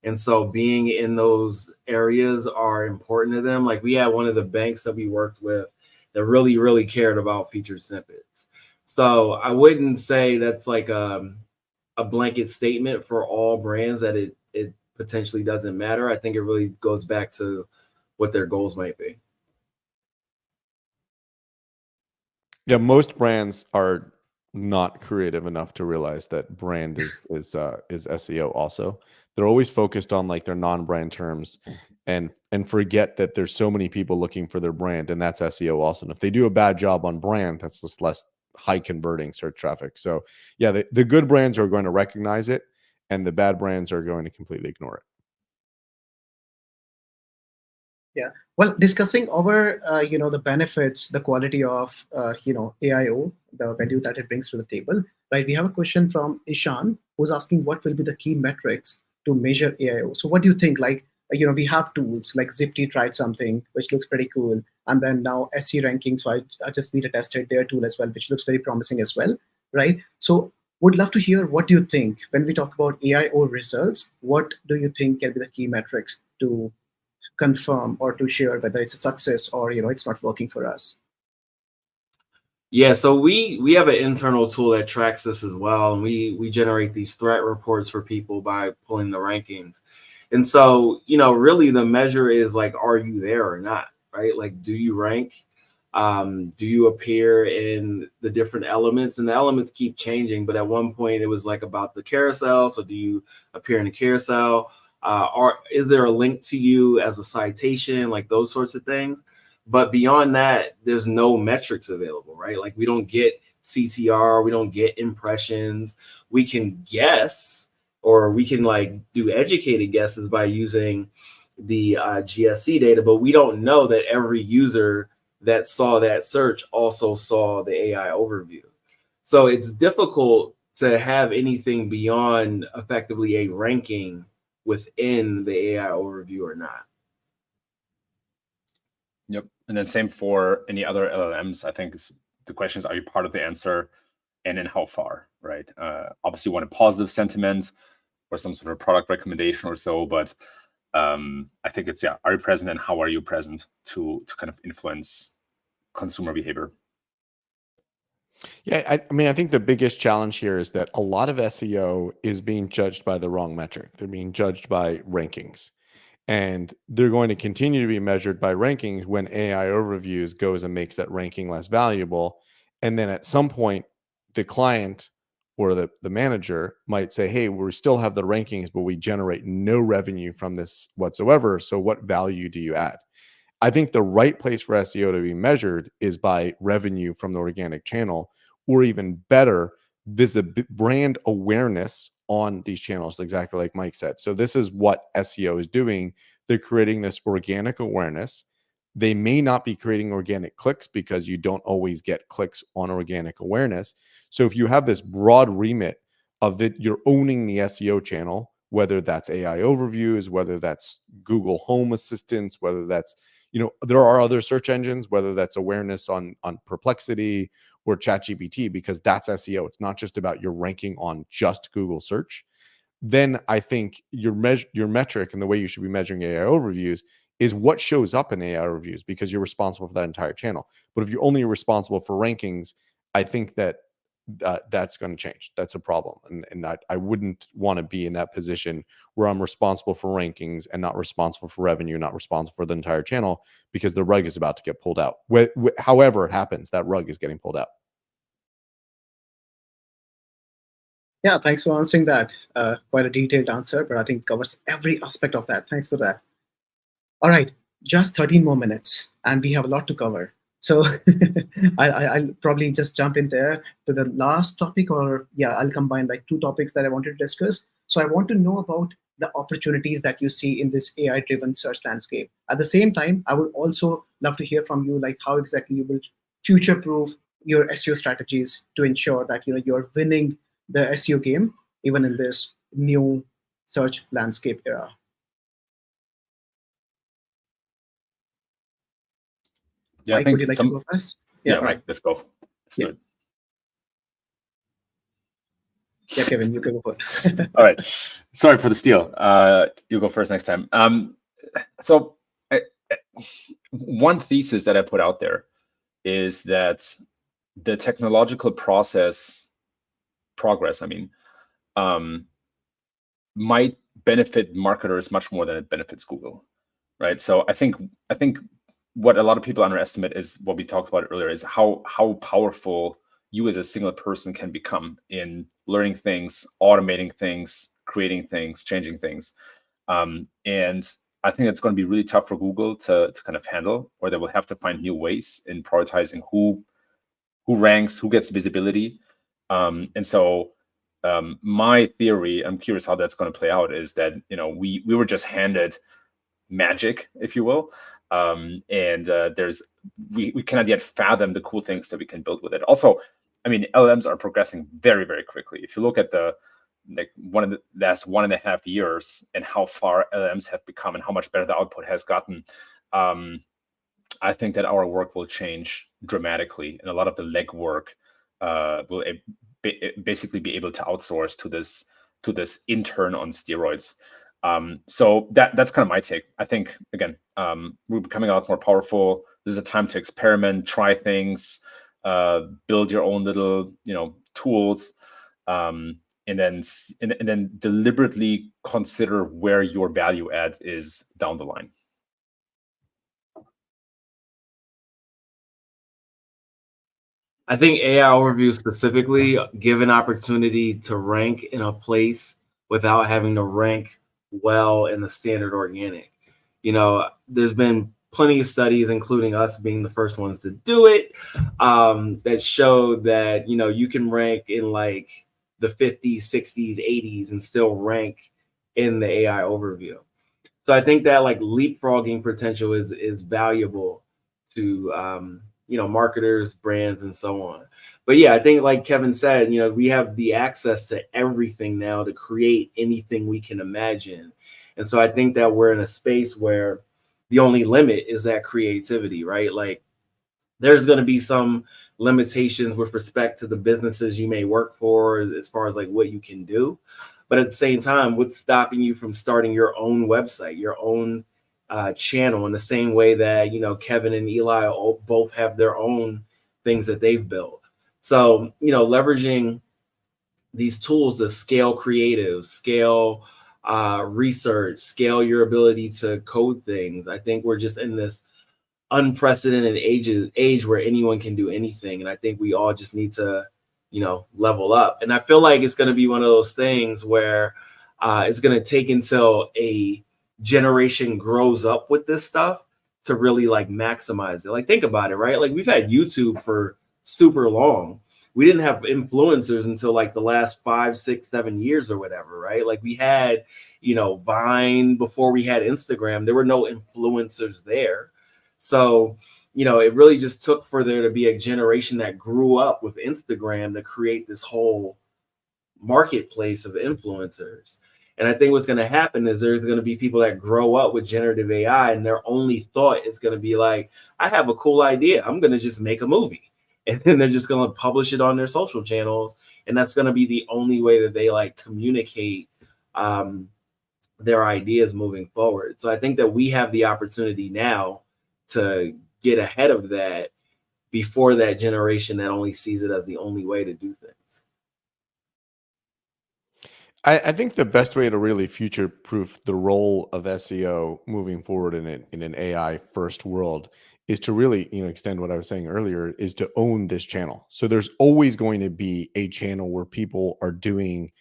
And so being in those areas are important to them. Like we had one of the banks that we worked with that really, really cared about featured snippets. So I wouldn't say that's like a blanket statement for all brands that it potentially doesn't matter. I think it really goes back to what their goals might be. Yeah, most brands are not creative enough to realize that brand is SEO also. They're always focused on like their non-brand terms, and forget that there's so many people looking for their brand, and that's SEO also. And if they do a bad job on brand, that's just less high converting search traffic. So yeah, the good brands are going to recognize it, and the bad brands are going to completely ignore it. Yeah. Well, discussing over, the benefits, the quality of, AIO, the value that it brings to the table, right? We have a question from Ishan, who's asking what will be the key metrics to measure AIO. So what do you think? Like, we have tools like Zipty tried something, which looks pretty cool. And then now SE Ranking. So I just beta tested their tool as well, which looks very promising as well, right? So would love to hear what do you think when we talk about AIO results. What do you think can be the key metrics to confirm or to share whether it's a success or it's not working for us? Yeah, so we have an internal tool that tracks this as well, and we generate these threat reports for people by pulling the rankings. And so really the measure is like, are you there or not, right? Like, do you rank? Do you appear in the different elements? And the elements keep changing, but at one point it was like about the carousel. So do you appear in the carousel? Or is there a link to you as a citation, like those sorts of things? But beyond that, there's no metrics available, right? Like we don't get CTR, we don't get impressions. We can guess, or we can like do educated guesses by using the GSC data, but we don't know that every user that saw that search also saw the AI overview. So it's difficult to have anything beyond effectively a ranking within the AI overview or not. Yep. And then same for any other LLMs. I think the question is, are you part of the answer, and in how far, right? Obviously you want a positive sentiment or some sort of product recommendation or so, but I think it's, are you present and how are you present to kind of influence consumer behavior? Yeah, I mean, I think the biggest challenge here is that a lot of SEO is being judged by the wrong metric. They're being judged by rankings. And they're going to continue to be measured by rankings when AIO reviews goes and makes that ranking less valuable. And then at some point, the client or the manager might say, hey, we still have the rankings, but we generate no revenue from this whatsoever. So what value do you add? I think the right place for SEO to be measured is by revenue from the organic channel, or even better, brand awareness on these channels, exactly like Mike said. So this is what SEO is doing. They're creating this organic awareness. They may not be creating organic clicks because you don't always get clicks on organic awareness. So if you have this broad remit of that, you're owning the SEO channel, whether that's AI overviews, whether that's Google Home Assistance, whether that's, there are other search engines, whether that's awareness on Perplexity or ChatGPT, because that's SEO. It's not just about your ranking on just Google search. Then I think your metric and the way you should be measuring AIO reviews is what shows up in AIO reviews, because you're responsible for that entire channel. But if you're only responsible for rankings, I think that that's going to change. That's a problem. And I wouldn't want to be in that position where I'm responsible for rankings and not responsible for revenue, not responsible for the entire channel, because the rug is about to get pulled out. However it happens, that rug is getting pulled out. Yeah, thanks for answering that. Quite a detailed answer, but I think it covers every aspect of that. Thanks for that. All right, just 13 more minutes, and we have a lot to cover. So I'll probably just jump in there to the last topic, or I'll combine like two topics that I wanted to discuss. So I want to know about the opportunities that you see in this AI-driven search landscape. At the same time, I would also love to hear from you, like how exactly you will future-proof your SEO strategies to ensure that you're winning the SEO game even in this new search landscape era. Yeah, Mike, would you like to go first? Yeah, Mike, let's go. Let's do it. Yeah, Kevin, you can go first. All right. Sorry for the steal. You go first next time. So one thesis that I put out there is that the technological progress, might benefit marketers much more than it benefits Google, right? So I think what a lot of people underestimate is what we talked about earlier, is how powerful you as a single person can become in learning things, automating things, creating things, changing things. And I think it's going to be really tough for Google to kind of handle, or they will have to find new ways in prioritizing who ranks, who gets visibility. And so my theory, I'm curious how that's going to play out, is that we were just handed magic, if you will. And we cannot yet fathom the cool things that we can build with it. Also, LLMs are progressing very, very quickly. If you look at one of the last 1.5 years and how far LLMs have become and how much better the output has gotten, I think that our work will change dramatically, and a lot of the legwork will basically be able to outsource to this intern on steroids. So that's kind of my take. I think, again, we're becoming a lot more powerful. This is a time to experiment, try things, build your own little tools, and then deliberately consider where your value add is down the line. I think AI overview specifically give an opportunity to rank in a place without having to rank well in the standard organic. There's been plenty of studies, including us being the first ones to do it, that show that you can rank in like the 50s, 60s, 80s and still rank in the AI overview. So I think that like leapfrogging potential is valuable to marketers, brands, and so on. But I think like Kevin said, we have the access to everything now to create anything we can imagine. And so I think that we're in a space where the only limit is that creativity, right? Like there's going to be some limitations with respect to the businesses you may work for as far as like what you can do. But at the same time, what's stopping you from starting your own website, your own channel, in the same way that, you know, Kevin and Eli both have their own things that they've built. So, you know, leveraging these tools to scale creative, scale research, scale your ability to code things. I think we're just in this unprecedented age where anyone can do anything. And I think we all just need to, you know, level up. And I feel like it's going to be one of those things where it's going to take until a generation grows up with this stuff to really like maximize it. Like, think about it, right? Like, we've had YouTube for super long. We didn't have influencers until like the last 5, 6, 7 years or whatever, right? Like, we had, you know, Vine before we had Instagram. There were no influencers there. So, you know, it really just took for there to be a generation that grew up with Instagram to create this whole marketplace of influencers. And I think what's going to happen is there's going to be people that grow up with generative AI, and their only thought is going to be like, I have a cool idea. I'm going to just make a movie. And then they're just going to publish it on their social channels. And that's going to be the only way that they like communicate their ideas moving forward. So I think that we have the opportunity now to get ahead of that before that generation that only sees it as the only way to do things. I think the best way to really future-proof the role of SEO moving forward in an AI first world is to really, you know, extend what I was saying earlier, is to own this channel. So there's always going to be a channel where people are doing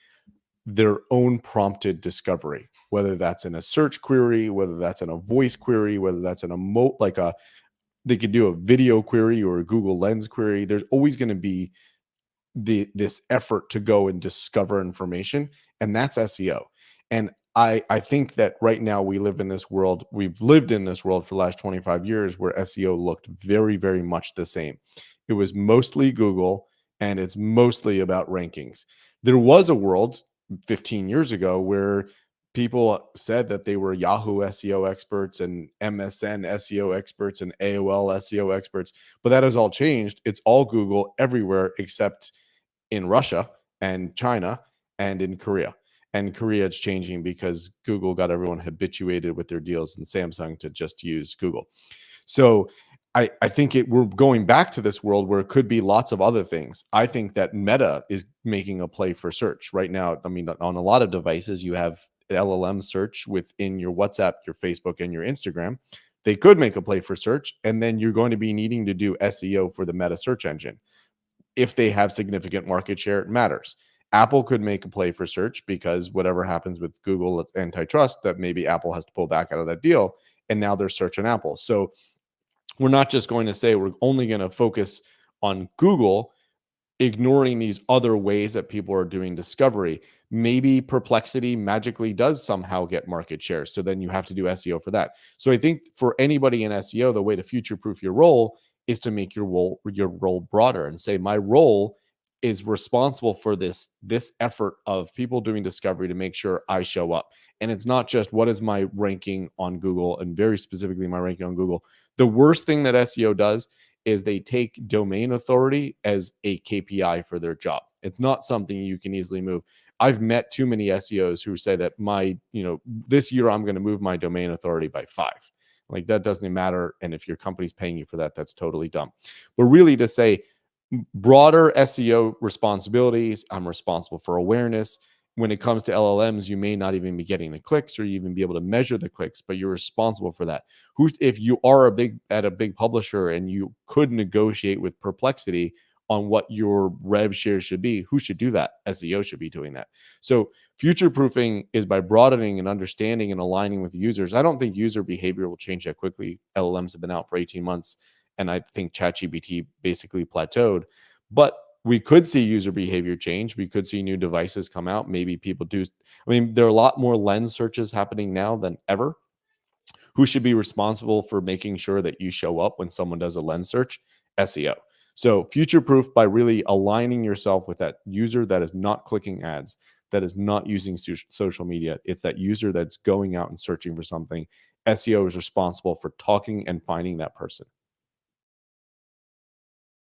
their own prompted discovery, whether that's in a search query, whether that's in a voice query, whether that's in a they could do a video query or a Google Lens query. There's always going to be this effort to go and discover information, and that's SEO. And I think that right now we live in this world. We've lived in this world for the last 25 years where SEO looked very, very much the same. It was mostly Google, and it's mostly about rankings. There was a world 15 years ago where people said that they were Yahoo SEO experts and MSN SEO experts and AOL SEO experts, but that has all changed. It's all Google everywhere except in Russia and China and in Korea. And Korea, it's changing because Google got everyone habituated with their deals and Samsung to just use Google. So I think we're going back to this world where it could be lots of other things. I think that Meta is making a play for search right now. I mean, on a lot of devices, you have LLM search within your WhatsApp, your Facebook, and your Instagram. They could make a play for search, and then you're going to be needing to do SEO for the Meta search engine. If they have significant market share, it matters. Apple could make a play for search because whatever happens with Google, it's antitrust, that maybe Apple has to pull back out of that deal, and now they're searching Apple. So we're not just going to say we're only going to focus on Google, ignoring these other ways that people are doing discovery. Maybe Perplexity magically does somehow get market share. So then you have to do SEO for that. So I think for anybody in SEO, the way to future-proof your role is to make your role broader and say, my role is responsible for this effort of people doing discovery to make sure I show up. And it's not just what is my ranking on Google, and very specifically my ranking on Google. The worst thing that SEO does is they take domain authority as a KPI for their job. It's not something you can easily move. I've met too many SEOs who say that this year I'm going to move my domain authority by 5. Like, that doesn't matter. And if your company's paying you for that, that's totally dumb. But really, to say broader SEO responsibilities, I'm responsible for awareness. When it comes to LLMs, you may not even be getting the clicks or even be able to measure the clicks, but you're responsible for that. If you are at a big publisher and you could negotiate with Perplexity on what your rev share should be, who should do that? SEO should be doing that. So future-proofing is by broadening and understanding and aligning with users. I don't think user behavior will change that quickly. LLMs have been out for 18 months, and I think ChatGPT basically plateaued. But we could see user behavior change. We could see new devices come out. Maybe people do. I mean, there are a lot more lens searches happening now than ever. Who should be responsible for making sure that you show up when someone does a lens search? SEO. So future-proof by really aligning yourself with that user that is not clicking ads, that is not using social media. It's that user that's going out and searching for something. SEO is responsible for talking and finding that person.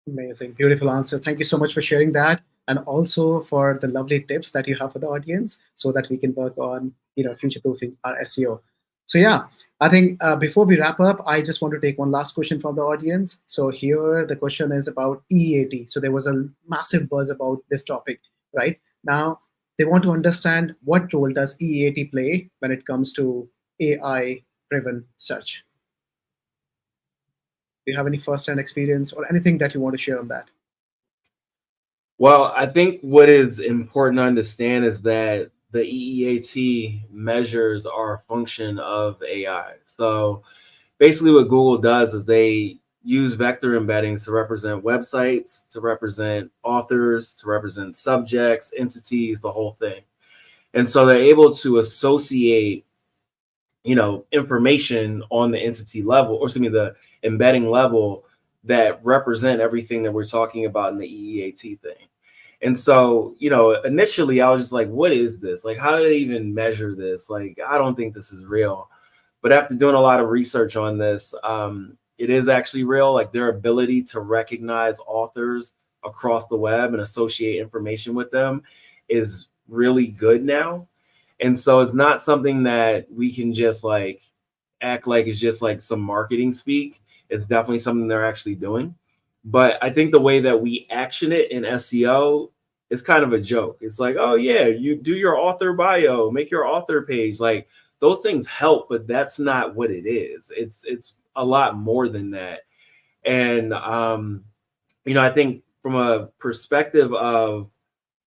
Amazing. Beautiful answers. Thank you so much for sharing that. and also for the lovely tips that you have for the audience, so that we can work on future-proofing our SEO. So yeah, I think before we wrap up, I just want to take one last question from the audience. So here the question is about EAT. So there was a massive buzz about this topic, right? Now they want to understand, what role does EAT play when it comes to AI-driven search? Do you have any first-hand experience or anything that you want to share on that? Well, I think what is important to understand is that the EEAT measures are a function of AI. So basically what Google does is they use vector embeddings to represent websites, to represent authors, to represent subjects, entities, the whole thing. And so they're able to associate information on the entity level, or excuse me, the embedding level, that represent everything that we're talking about in the EEAT thing. And so, initially I was just like, what is this? Like, how do they even measure this? Like, I don't think this is real. But after doing a lot of research on this, it is actually real. Like, their ability to recognize authors across the web and associate information with them is really good now. And so it's not something that we can just like act like it's just like some marketing speak. It's definitely something they're actually doing. But I think the way that we action it in SEO is kind of a joke. It's like, oh yeah, you do your author bio, make your author page. Like, those things help, but that's not what it is. It's a lot more than that. And I think from a perspective of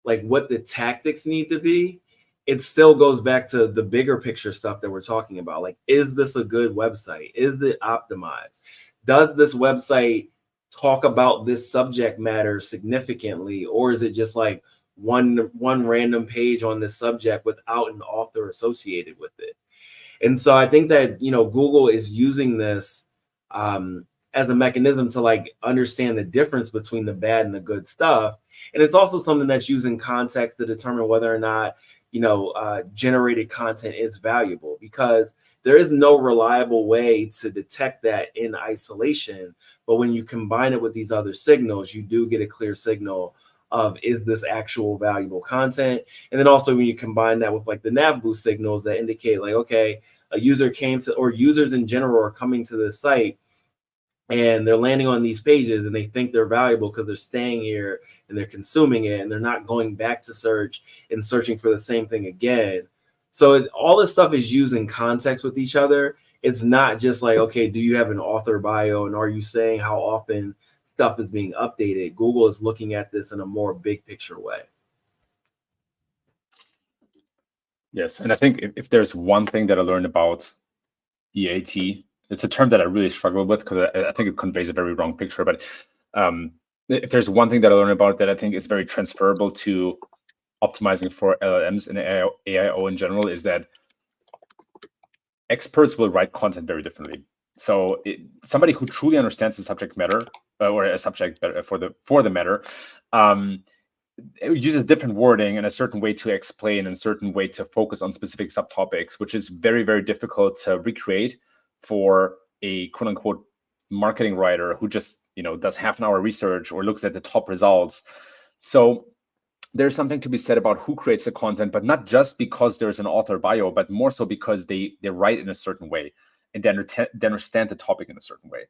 like what the tactics need to be, it still goes back to the bigger picture stuff that we're talking about. Like, is this a good website? Is it optimized? Does this website talk about this subject matter significantly, or is it just like one random page on this subject without an author associated with it? And so I think that Google is using this as a mechanism to like understand the difference between the bad and the good stuff. And it's also something that's used in context to determine whether or not generated content is valuable, because there is no reliable way to detect that in isolation. But when you combine it with these other signals, you do get a clear signal of, is this actual valuable content? And then also when you combine that with like the nav boost signals that indicate like, okay, a user came to, or users in general are coming to the site and they're landing on these pages and they think they're valuable because they're staying here and they're consuming it and they're not going back to search and searching for the same thing again. So all this stuff is used in context with each other. It's not just like, okay, do you have an author bio and are you saying how often stuff is being updated? Google is looking at this in a more big picture way. Yes, and I think if there's one thing that I learned about EAT, it's a term that I really struggle with because I think it conveys a very wrong picture. But if there's one thing that I learned about that I think is very transferable to optimizing for LLMs and AIO in general, is that experts will write content very differently. So somebody who truly understands the subject matter or a subject for the matter it uses different wording and a certain way to explain and a certain way to focus on specific subtopics, which is very, very difficult to recreate for a quote unquote marketing writer who just does half an hour research or looks at the top results. So there's something to be said about who creates the content, but not just because there's an author bio, but more so because they write in a certain way and they understand the topic in a certain way.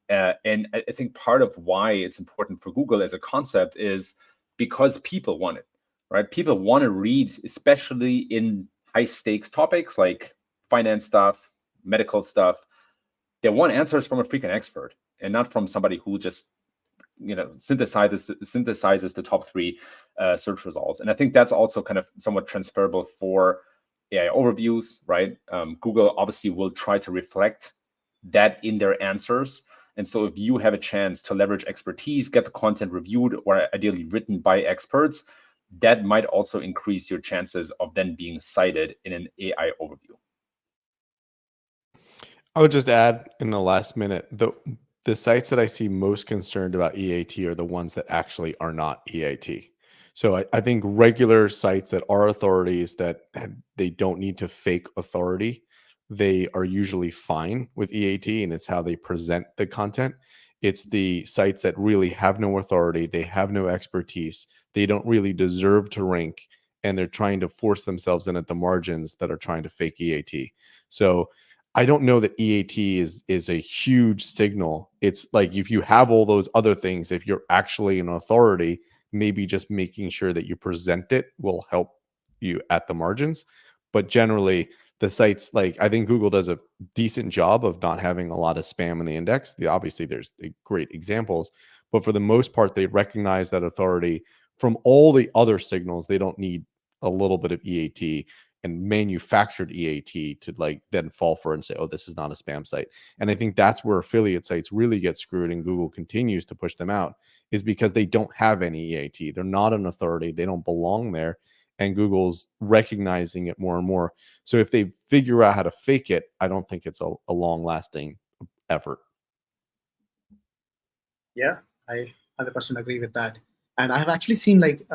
And I think part of why it's important for Google as a concept is because people want it, right? People want to read, especially in high stakes topics like finance stuff, medical stuff. They want answers from a freaking expert and not from somebody who just synthesizes the top three search results. And I think that's also kind of somewhat transferable for AI overviews, right? Google obviously will try to reflect that in their answers. And so if you have a chance to leverage expertise, get the content reviewed or ideally written by experts, that might also increase your chances of then being cited in an AI overview. I would just add in the last minute, the sites that I see most concerned about EAT are the ones that actually are not EAT. So I think regular sites that are authorities that they don't need to fake authority, they are usually fine with EAT, and it's how they present the content. It's the sites that really have no authority, they have no expertise, they don't really deserve to rank, and they're trying to force themselves in at the margins that are trying to fake EAT. So I don't know that EAT is a huge signal. It's like if you have all those other things, if you're actually an authority, maybe just making sure that you present it will help you at the margins. But generally, the sites, like, I think Google does a decent job of not having a lot of spam in the index. Obviously, there's great examples, but for the most part, they recognize that authority from all the other signals. They don't need a little bit of EAT and manufactured EAT to like then fall for and say, oh, this is not a spam site. And I think that's where affiliate sites really get screwed, and Google continues to push them out, is because they don't have any EAT. They're not an authority. They don't belong there. And Google's recognizing it more and more. So if they figure out how to fake it, I don't think it's a long-lasting effort. Yeah, I 100% agree with that. And I have actually seen like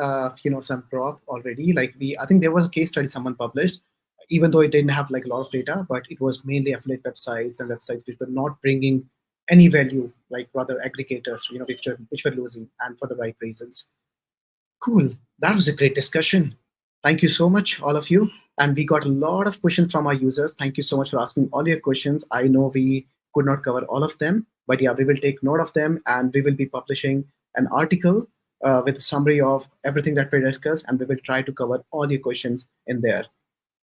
some prop already. Like I think there was a case study someone published, even though it didn't have like a lot of data, but it was mainly affiliate websites and websites which were not bringing any value, like rather aggregators, which were losing, and for the right reasons. Cool. That was a great discussion. Thank you so much, all of you. And we got a lot of questions from our users. Thank you so much for asking all your questions. I know we could not cover all of them, but yeah, we will take note of them, and we will be publishing an article with a summary of everything that we discussed, and we will try to cover all your questions in there.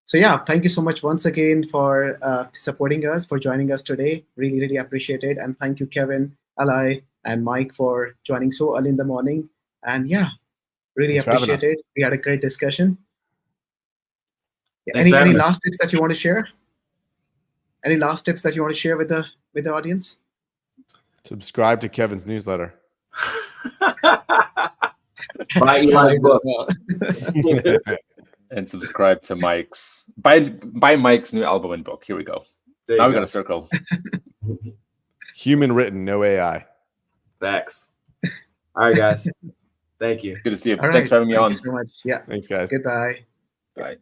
So yeah, thank you so much once again for supporting us, for joining us today. Really, really appreciate it. And thank you, Kevin, Eli, and Mike for joining so early in the morning. And yeah, really appreciate it. We had a great discussion. Yeah, any last tips that you want to share? Any last tips that you want to share with the audience? Subscribe to Kevin's newsletter. Buy Eli's book. And subscribe to Mike's buy Mike's new album and book. Here we go. Now we're gonna circle. Human written, no AI. Facts. All right, guys. Thank you. Good to see you. All Thanks for having me on. Thank you so much. Yeah. Thanks, guys. Goodbye. Bye.